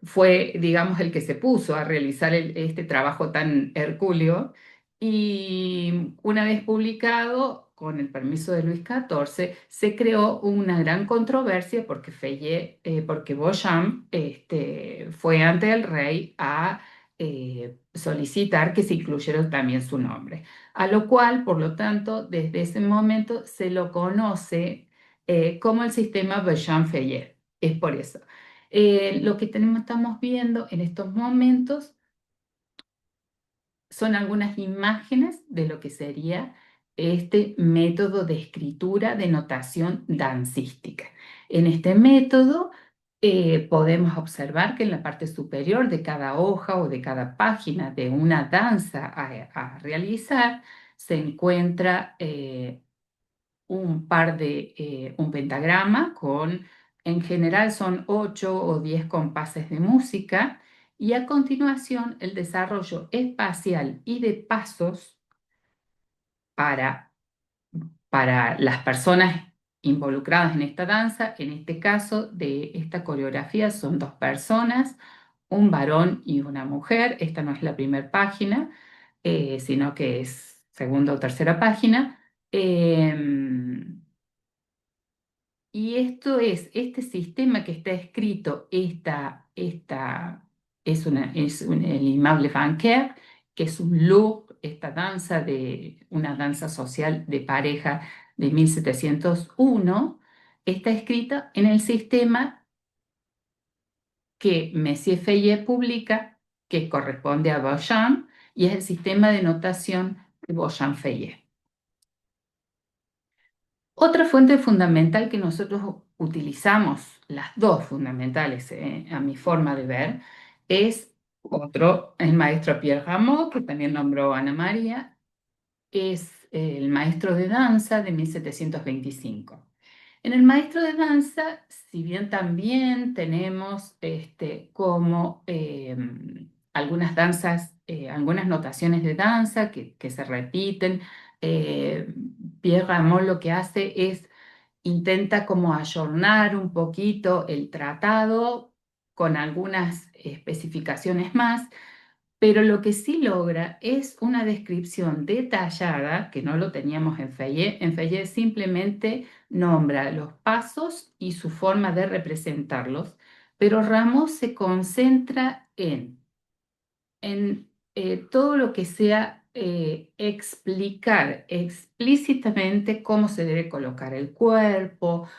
fue, digamos, el que se puso a realizar este trabajo tan hercúleo, y una vez publicado, con el permiso de Luis XIV, se creó una gran controversia porque porque Beauchamp fue ante el rey a solicitar que se incluyera también su nombre, a lo cual, por lo tanto, desde ese momento se lo conoce como el sistema Beauchamp-Feuillet. Es por eso. Lo que estamos viendo en estos momentos son algunas imágenes de lo que sería este método de escritura de notación dancística. En este método podemos observar que en la parte superior de cada hoja o de cada página de una danza a realizar se encuentra un pentagrama con, en general son 8 o 10 compases de música, y a continuación el desarrollo espacial y de pasos para, para las personas involucradas en esta danza. En este caso de esta coreografía son dos personas, un varón y una mujer. Esta no es la primera página, sino que es segunda o tercera página. Y esto es, este sistema que está escrito, el Immeuble Bancaire, que es un look, esta danza una danza social de pareja de 1701, está escrita en el sistema que Messier Feuillet publica, que corresponde a Beauchamp, y es el sistema de notación de Beauchamp-Feuillet. Otra fuente fundamental que nosotros utilizamos, las dos fundamentales a mi forma de ver, es el maestro Pierre Rameau, que también nombró Ana María, es el maestro de danza de 1725. En el maestro de danza, si bien también tenemos como algunas danzas, algunas notaciones de danza que se repiten, eh, Pierre Rameau lo que hace es intenta como ayornar un poquito el tratado con algunas especificaciones más, pero lo que sí logra es una descripción detallada, que no lo teníamos en Feuillet. En Feuillet simplemente nombra los pasos y su forma de representarlos, pero Rameau se concentra en todo lo que sea explicar explícitamente cómo se debe colocar el cuerpo,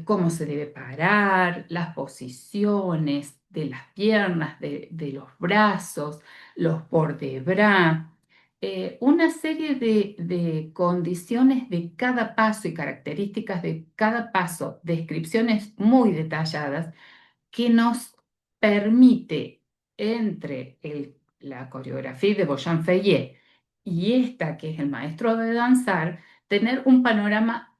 cómo se debe parar, las posiciones de las piernas, de los brazos, los bras, una serie de condiciones de cada paso y características de cada paso, descripciones muy detalladas que nos permite, entre la coreografía de Beauchamp-Feuillet y esta que es el maestro de danzar, tener un panorama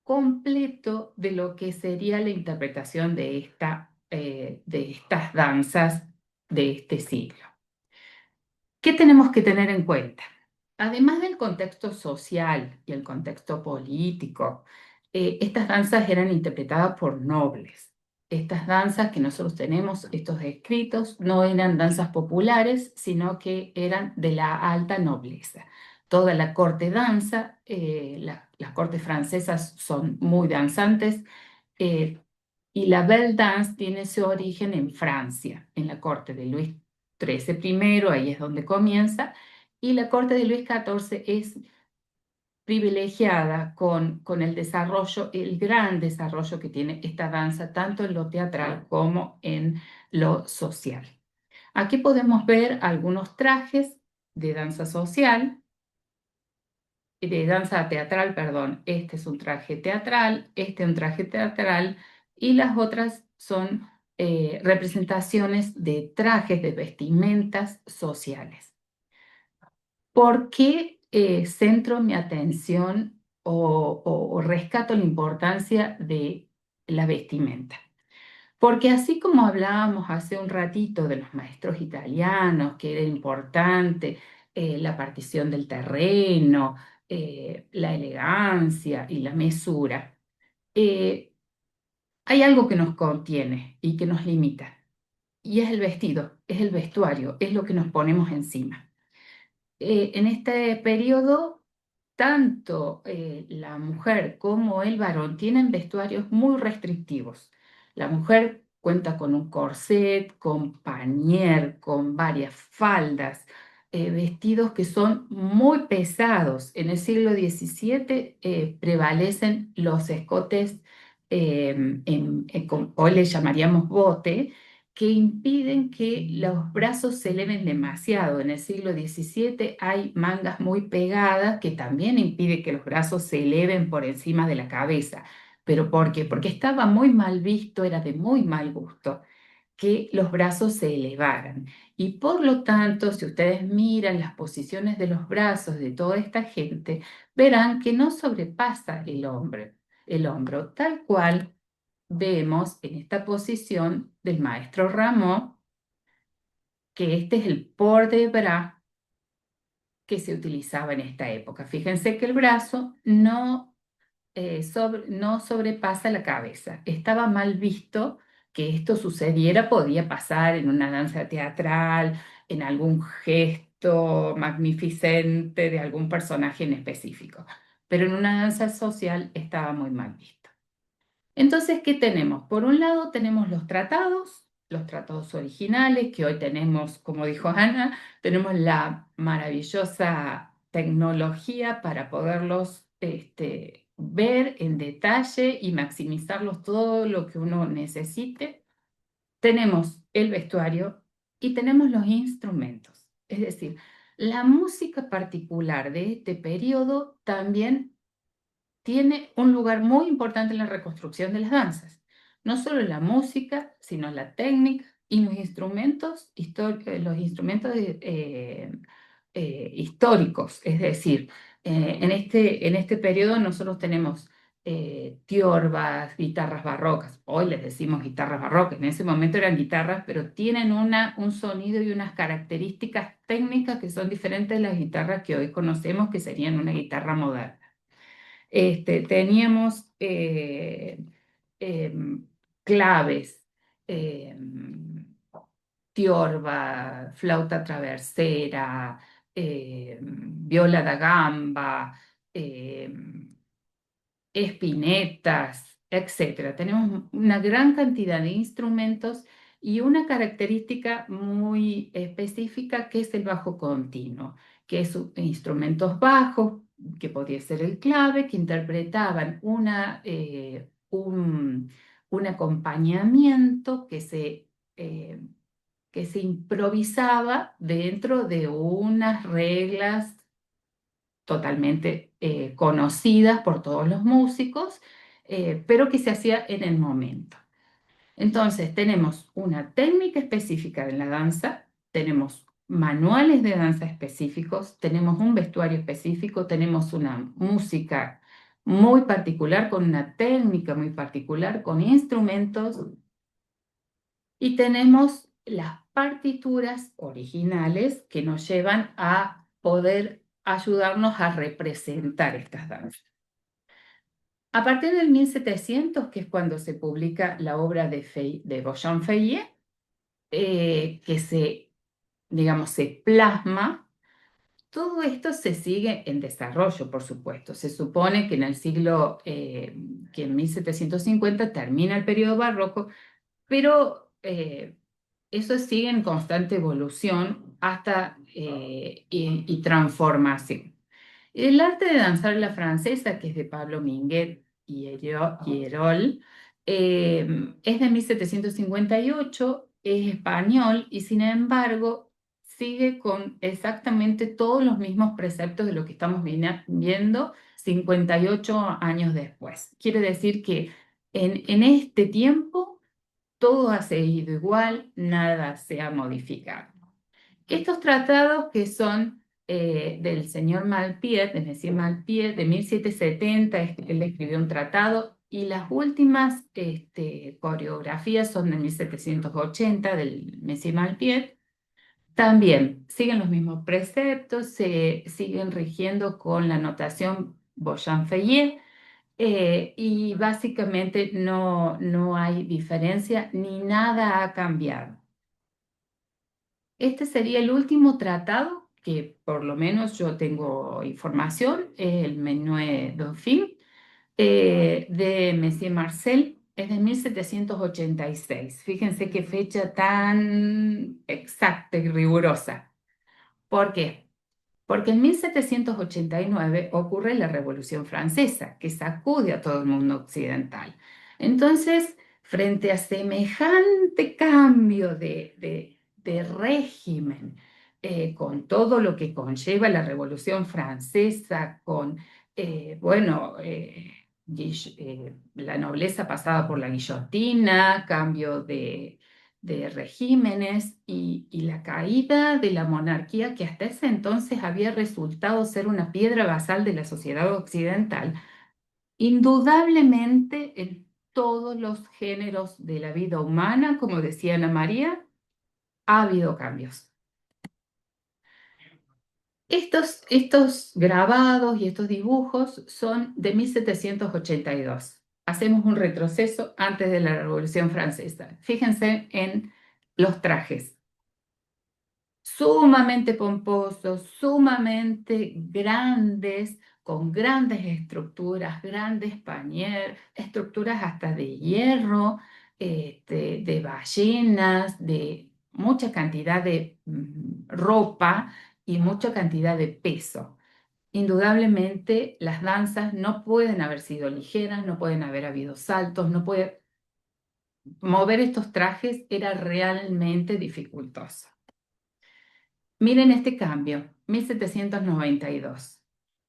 completo de lo que sería la interpretación de estas danzas de este siglo. ¿Qué tenemos que tener en cuenta? Además del contexto social y el contexto político, estas danzas eran interpretadas por nobles. Estas danzas que nosotros tenemos, estos escritos, no eran danzas populares, sino que eran de la alta nobleza. Toda la corte danza, las cortes francesas son muy danzantes, eh, y la belle dance tiene su origen en Francia, en la corte de Luis XIII primero, ahí es donde comienza, y la corte de Luis XIV es privilegiada con el desarrollo, el gran desarrollo que tiene esta danza, tanto en lo teatral como en lo social. Aquí podemos ver algunos trajes de danza social, de danza teatral, perdón. Este es un traje teatral, este es un traje teatral, y las otras son representaciones de trajes, de vestimentas sociales. ¿Por qué centro mi atención o rescato la importancia de la vestimenta? Porque así como hablábamos hace un ratito de los maestros italianos, que era importante la partición del terreno, la elegancia y la mesura, eh, hay algo que nos contiene y que nos limita, y es el vestido, es el vestuario, es lo que nos ponemos encima. En este periodo, tanto la mujer como el varón tienen vestuarios muy restrictivos. La mujer cuenta con un corset, con panier, con varias faldas, vestidos que son muy pesados. En el siglo XVII prevalecen los escotes, hoy le llamaríamos bote, que impiden que los brazos se eleven demasiado. En el siglo XVII hay mangas muy pegadas que también impide que los brazos se eleven por encima de la cabeza. ¿Pero por qué? Porque estaba muy mal visto, era de muy mal gusto que los brazos se elevaran. Y por lo tanto, si ustedes miran las posiciones de los brazos de toda esta gente, verán que no sobrepasa el hombro, tal cual vemos en esta posición del maestro Rameau, que este es el port de bras que se utilizaba en esta época. Fíjense que el brazo no sobrepasa la cabeza. Estaba mal visto que esto sucediera, podía pasar en una danza teatral, en algún gesto magnificente de algún personaje en específico, pero en una danza social estaba muy mal visto. Entonces, ¿qué tenemos? Por un lado tenemos los tratados originales, que hoy tenemos, como dijo Ana, tenemos la maravillosa tecnología para poderlos ver en detalle y maximizarlos todo lo que uno necesite. Tenemos el vestuario y tenemos los instrumentos. Es decir, la música particular de este periodo también tiene un lugar muy importante en la reconstrucción de las danzas. No solo la música, sino la técnica y los instrumentos, históricos. Es decir, en este periodo nosotros tenemos tiorbas, guitarras barrocas. Hoy les decimos guitarras barrocas, en ese momento eran guitarras, pero tienen un sonido y unas características técnicas que son diferentes de las guitarras que hoy conocemos, que serían una guitarra moderna. Teníamos claves, tiorba, flauta traversera, viola da gamba, espinetas, etcétera. Tenemos una gran cantidad de instrumentos y una característica muy específica que es el bajo continuo, que es instrumentos bajos, que podía ser el clave, que interpretaban un acompañamiento que se improvisaba dentro de unas reglas totalmente conocidas por todos los músicos, pero que se hacía en el momento. Entonces, tenemos una técnica específica en la danza, tenemos manuales de danza específicos, tenemos un vestuario específico, tenemos una música muy particular, con una técnica muy particular, con instrumentos, y tenemos las partituras originales que nos llevan a poder ayudarnos a representar estas danzas. A partir del 1700, que es cuando se publica la obra de Beauchamp-Feuillet, digamos, se plasma, todo esto se sigue en desarrollo, por supuesto. Se supone que que en 1750 termina el periodo barroco, pero eso sigue en constante evolución y transformación. El arte de danzar a la francesa, que es de Pablo Minguet y Hierol, es de 1758, es español y sin embargo sigue con exactamente todos los mismos preceptos de lo que estamos viendo 58 años después. Quiere decir que en este tiempo todo ha seguido igual, nada se ha modificado. Estos tratados que son del señor Malpied, de Messier Malpied, de 1770, él escribió un tratado y las últimas coreografías son de 1780 del Messier Malpied. También siguen los mismos preceptos, se siguen rigiendo con la notación Beauchamp-Feuillet, y básicamente no hay diferencia ni nada ha cambiado. Este sería el último tratado que por lo menos yo tengo información, el Menuet Dauphin, de Messier Marcel, es de 1786. Fíjense qué fecha tan exacta y rigurosa. ¿Por qué? Porque en 1789 ocurre la Revolución Francesa, que sacude a todo el mundo occidental. Entonces, frente a semejante cambio de régimen, con todo lo que conlleva la Revolución Francesa, con, bueno, la nobleza pasada por la guillotina, cambio de regímenes y la caída de la monarquía que hasta ese entonces había resultado ser una piedra basal de la sociedad occidental, indudablemente en todos los géneros de la vida humana, como decía Ana María, ha habido cambios. Estos grabados y estos dibujos son de 1782. Hacemos un retroceso antes de la Revolución Francesa. Fíjense en los trajes sumamente pomposos, sumamente grandes, con grandes estructuras, grandes pañer, estructuras hasta de hierro, de ballenas, de mucha cantidad de ropa y mucha cantidad de peso. Indudablemente las danzas no pueden haber sido ligeras, no pueden haber habido saltos, no puede... Mover estos trajes era realmente dificultoso. Miren este cambio, 1792.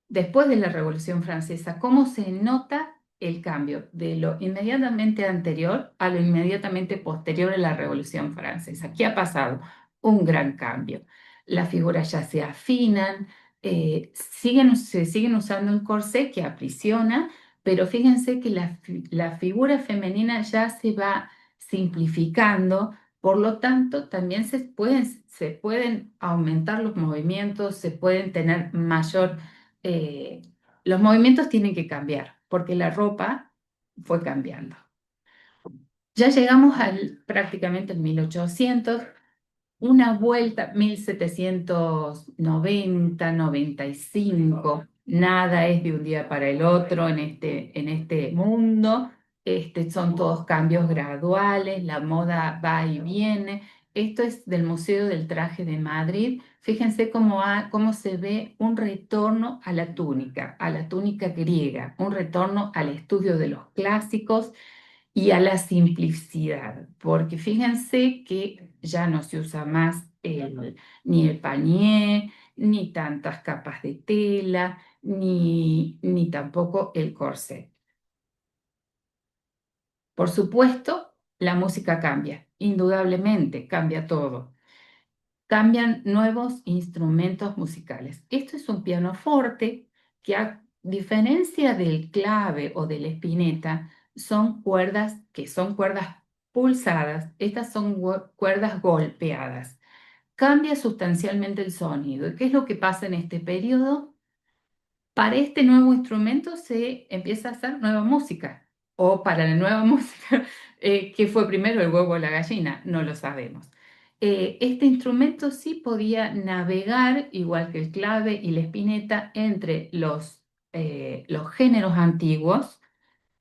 Después de la Revolución Francesa, ¿cómo se nota el cambio de lo inmediatamente anterior a lo inmediatamente posterior a la Revolución Francesa? ¿Qué ha pasado? Un gran cambio. Las figuras ya se afinan, se siguen usando un corsé que aprisiona, pero fíjense que la figura femenina ya se va simplificando. Por lo tanto, también se pueden aumentar los movimientos, se pueden tener mayor... los movimientos tienen que cambiar, porque la ropa fue cambiando. Ya llegamos prácticamente al 1800, una vuelta 1790, 95, nada es de un día para el otro en este mundo, son todos cambios graduales, la moda va y viene. Esto es del Museo del Traje de Madrid. Fíjense cómo se ve un retorno a la túnica griega, un retorno al estudio de los clásicos y a la simplicidad, porque fíjense que ya no se usa más ni el pañé, ni tantas capas de tela, ni tampoco el corset. Por supuesto, la música cambia, indudablemente cambia todo. Cambian nuevos instrumentos musicales. Esto es un pianoforte que, a diferencia del clave o de la espineta, son cuerdas pulsadas. Estas son cuerdas golpeadas. Cambia sustancialmente el sonido. ¿Y qué es lo que pasa en este periodo? Para este nuevo instrumento se empieza a hacer nueva música. O para la nueva música, ¿qué fue primero, el huevo o la gallina? No lo sabemos. Este instrumento sí podía navegar, igual que el clave y la espineta, entre los géneros antiguos,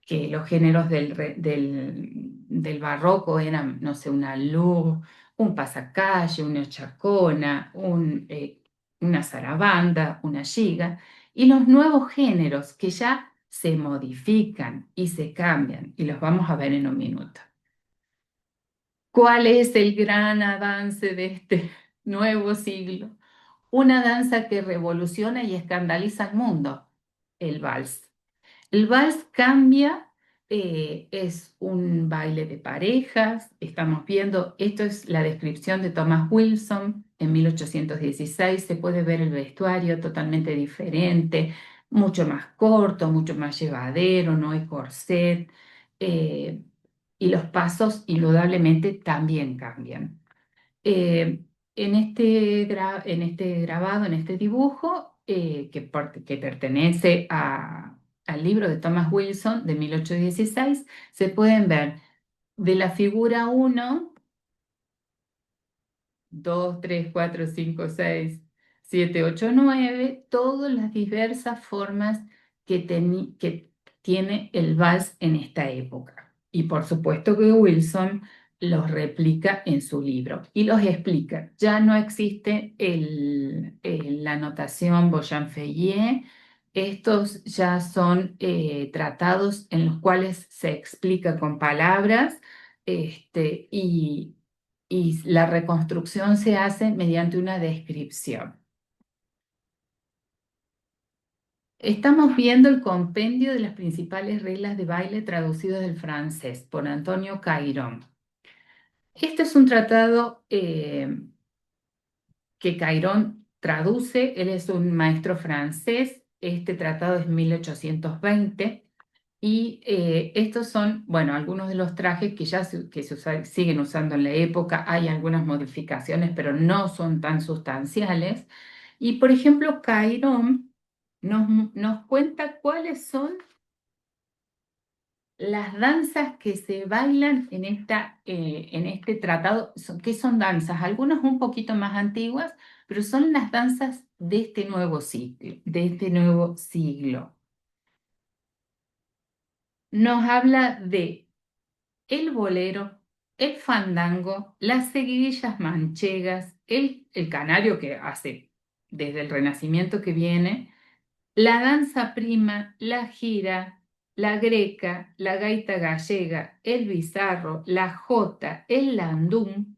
que los géneros del barroco eran, no sé, una luz, un pasacalle, una chacona, una zarabanda, una giga, y los nuevos géneros que ya se modifican y se cambian, y los vamos a ver en un minuto. ¿Cuál es el gran avance de este nuevo siglo? Una danza que revoluciona y escandaliza al mundo, el vals. El vals cambia, es un baile de parejas, estamos viendo, esto es la descripción de Thomas Wilson en 1816, se puede ver el vestuario totalmente diferente, mucho más corto, mucho más llevadero, no hay corset, eh, y los pasos indudablemente también cambian. Eh, en este grabado, en este dibujo, que pertenece al libro de Thomas Wilson de 1816, se pueden ver de la figura 1, 2, 3, 4, 5, 6, 7, 8, 9, todas las diversas formas que tiene el vals en esta época. Y por supuesto que Wilson los replica en su libro y los explica. Ya no existe la notación Bojan-Feyé. Estos ya son tratados en los cuales se explica con palabras, y la reconstrucción se hace mediante una descripción. Estamos viendo el compendio de las principales reglas de baile traducido del francés por Antonio Cairón. Este es un tratado que Cairón traduce. Él es un maestro francés. Este tratado es 1820. Y estos son, bueno, algunos de los trajes que siguen usando en la época. Hay algunas modificaciones, pero no son tan sustanciales. Y, por ejemplo, Cairón nos cuenta cuáles son las danzas que se bailan en este tratado. ¿Qué son danzas? Algunas un poquito más antiguas, pero son las danzas de este nuevo siglo. Nos habla de el bolero, el fandango, las seguidillas manchegas, el canario que hace desde el Renacimiento que viene, la danza prima, la gira, la greca, la gaita gallega, el bizarro, la jota, el landún,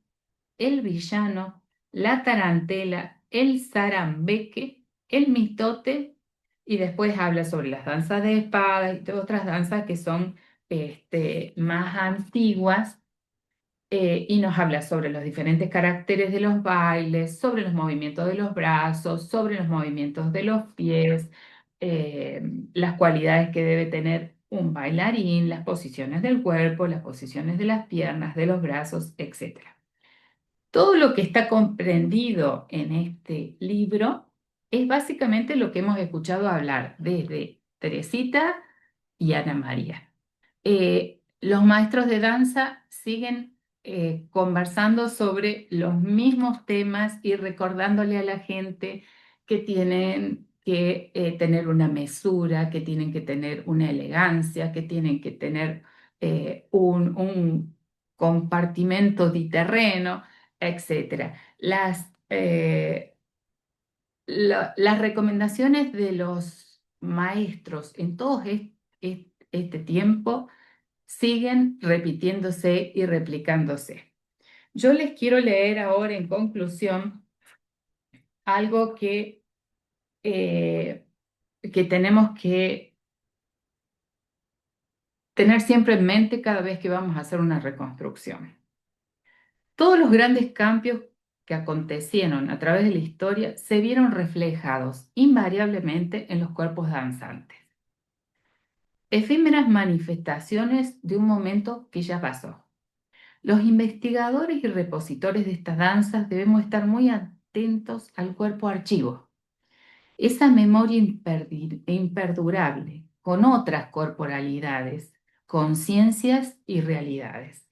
el villano, la tarantela, el zarambeque, el mitote, y después habla sobre las danzas de espada y otras danzas que son más antiguas, y nos habla sobre los diferentes caracteres de los bailes, sobre los movimientos de los brazos, sobre los movimientos de los pies, eh, las cualidades que debe tener un bailarín, las posiciones del cuerpo, las posiciones de las piernas, de los brazos, etc. Todo lo que está comprendido en este libro es básicamente lo que hemos escuchado hablar desde Teresita y Ana María. Los maestros de danza siguen conversando sobre los mismos temas y recordándole a la gente que tienen que tener una mesura, que tienen que tener una elegancia, que tienen que tener un compartimento de terreno, etc. Las recomendaciones de los maestros en todo este tiempo siguen repitiéndose y replicándose. Yo les quiero leer ahora en conclusión algo que tenemos que tener siempre en mente cada vez que vamos a hacer una reconstrucción. Todos los grandes cambios que acontecieron a través de la historia se vieron reflejados invariablemente en los cuerpos danzantes. Efímeras manifestaciones de un momento que ya pasó. Los investigadores y repositores de estas danzas debemos estar muy atentos al cuerpo archivo, esa memoria imperdurable con otras corporalidades, conciencias y realidades.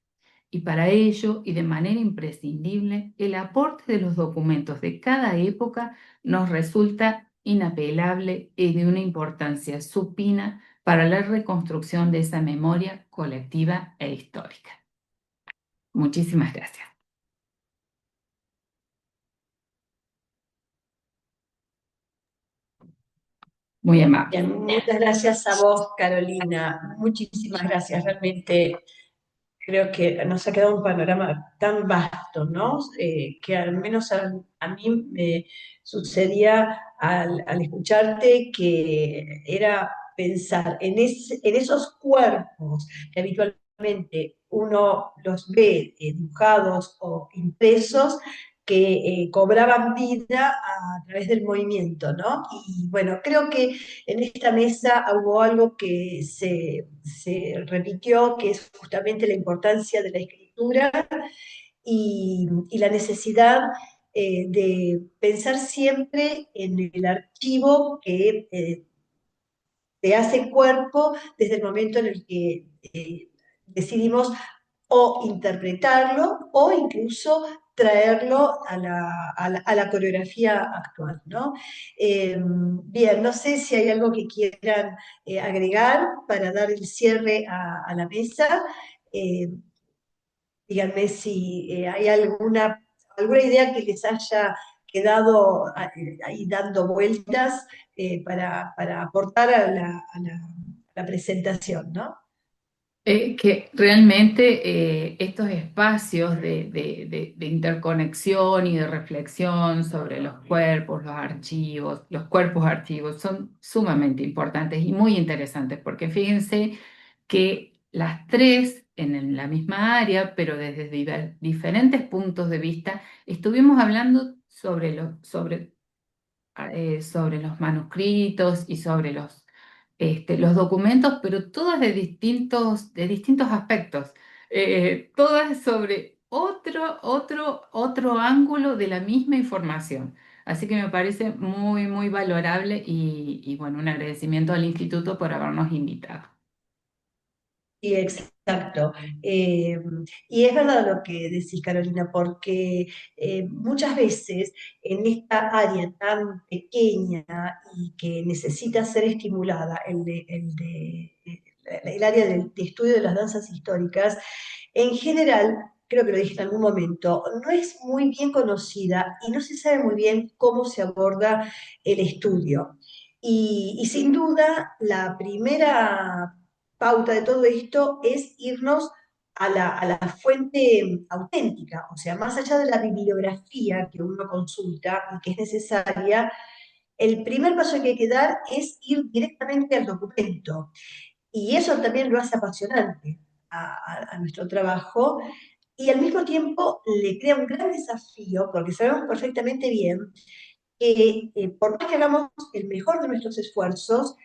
Y para ello, y de manera imprescindible, el aporte de los documentos de cada época nos resulta inapelable y de una importancia supina para la reconstrucción de esa memoria colectiva e histórica. Muchísimas gracias. Muy amable. Bien, muchas gracias a vos, Carolina. Muchísimas gracias. Realmente creo que nos ha quedado un panorama tan vasto, ¿no? Que al menos a mí me sucedía al escucharte que era pensar en esos cuerpos que habitualmente uno los ve dibujados o impresos, que cobraban vida a través del movimiento, ¿no? Y bueno, creo que en esta mesa hubo algo que se repitió, que es justamente la importancia de la escritura y la necesidad de pensar siempre en el archivo que te hace cuerpo desde el momento en el que decidimos o interpretarlo o incluso traerlo a la coreografía actual, ¿no? Bien, no sé si hay algo que quieran agregar para dar el cierre a la mesa. Eh, Díganme si hay alguna idea que les haya quedado ahí dando vueltas para aportar a la presentación, ¿no? Que realmente estos espacios de interconexión y de reflexión sobre los cuerpos, los cuerpos archivos son sumamente importantes y muy interesantes, porque fíjense que las tres en la misma área, pero desde diferentes puntos de vista, estuvimos hablando sobre los manuscritos y sobre los documentos, pero todas de distintos aspectos, todas sobre otro ángulo de la misma información. Así que me parece muy, muy valorable y bueno, un agradecimiento al instituto por habernos invitado. Sí, exacto. Eh, y es verdad lo que decís, Carolina, porque muchas veces en esta área tan pequeña y que necesita ser estimulada, el área de estudio de las danzas históricas, en general, creo que lo dije en algún momento, no es muy bien conocida y no se sabe muy bien cómo se aborda el estudio. Y sin duda, la primera pauta de todo esto es irnos a la fuente auténtica, o sea, más allá de la bibliografía que uno consulta y que es necesaria, el primer paso que hay que dar es ir directamente al documento. Y eso también lo hace apasionante a nuestro trabajo y al mismo tiempo le crea un gran desafío porque sabemos perfectamente bien que por más que hagamos el mejor de nuestros esfuerzos,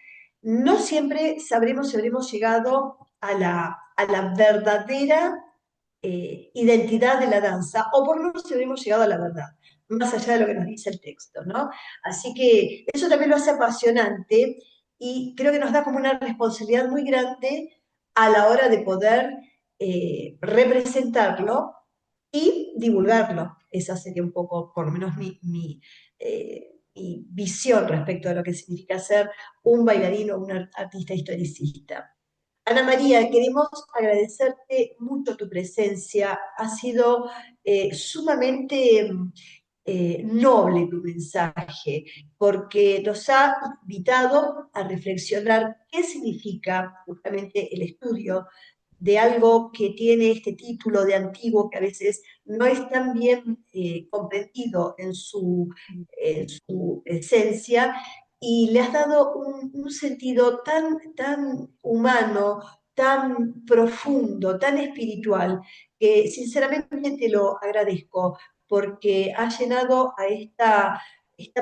no siempre sabremos si habremos llegado a la verdadera identidad de la danza, o por lo menos si habremos llegado a la verdad, más allá de lo que nos dice el texto, ¿no? Así que eso también lo hace apasionante y creo que nos da como una responsabilidad muy grande a la hora de poder representarlo y divulgarlo. Esa sería un poco, por lo menos, mi visión respecto a lo que significa ser un bailarín o un artista historicista. Ana María, queremos agradecerte mucho tu presencia. Ha sido sumamente noble tu mensaje, porque nos ha invitado a reflexionar qué significa justamente el estudio de algo que tiene este título de antiguo que a veces no es tan bien comprendido en su esencia, y le has dado un sentido tan humano, tan profundo, tan espiritual, que sinceramente te lo agradezco porque ha llenado a esta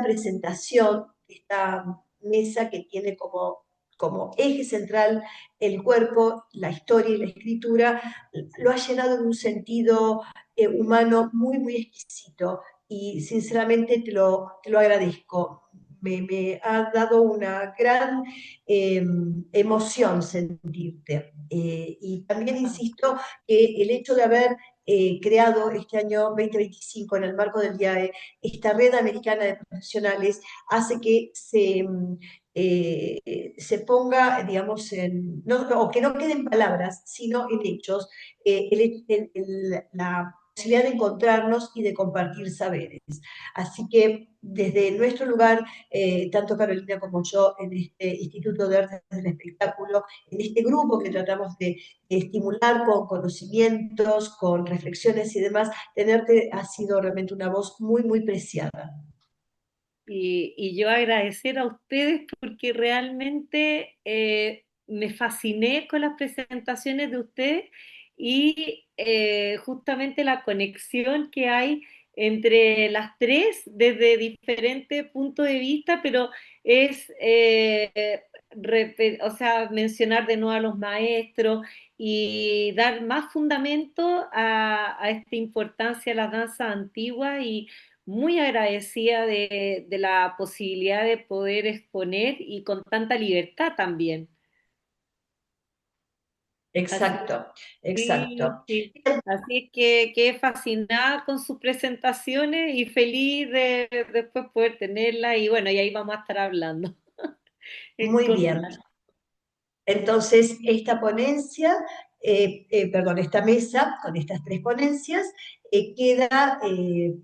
presentación, esta mesa que tiene como eje central el cuerpo, la historia y la escritura, lo ha llenado de un sentido humano muy, muy exquisito y sinceramente te lo agradezco. Me ha dado una gran eh, emoción sentirte. Y también insisto que el hecho de haber creado este año 2025 en el marco del DIAE esta red americana de profesionales hace que se ponga, digamos, o que no queden palabras, sino en hechos, la posibilidad de encontrarnos y de compartir saberes. Así que desde nuestro lugar, tanto Carolina como yo, en este Instituto de Artes del Espectáculo, en este grupo que tratamos de estimular con conocimientos, con reflexiones y demás, tenerte ha sido realmente una voz muy, muy preciada. Y yo agradecer a ustedes porque realmente me fasciné con las presentaciones de ustedes y justamente la conexión que hay entre las tres desde diferentes puntos de vista, pero es, o sea, mencionar de nuevo a los maestros y dar más fundamento a esta importancia de las danzas antiguas y muy agradecida de la posibilidad de poder exponer y con tanta libertad también. Así, Exacto, sí, exacto. sí. Así es que quedé fascinada con sus presentaciones y feliz de después poder tenerla y bueno, y ahí vamos a estar hablando. En Muy bien. Entonces, esta ponencia, perdón, esta mesa con estas tres ponencias queda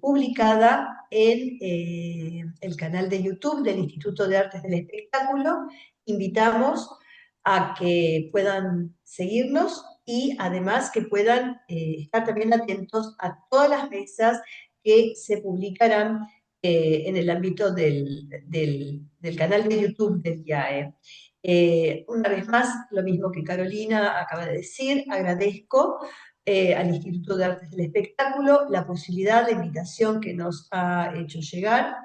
publicada en el canal de YouTube del Instituto de Artes del Espectáculo. Invitamos a que puedan seguirnos y además que puedan estar también atentos a todas las mesas que se publicarán en el ámbito del canal de YouTube del IAE. Una vez más, lo mismo que Carolina acaba de decir, agradezco al Instituto de Artes del Espectáculo la posibilidad, la invitación que nos ha hecho llegar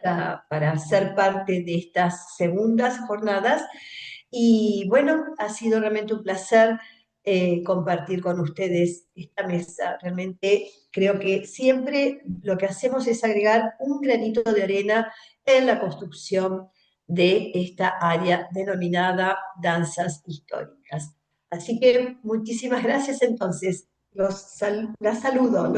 para ser parte de estas segundas jornadas. Y bueno, ha sido realmente un placer compartir con ustedes esta mesa. Realmente creo que siempre lo que hacemos es agregar un granito de arena en la construcción de esta área denominada danzas históricas. Así que muchísimas gracias entonces. Los saludo.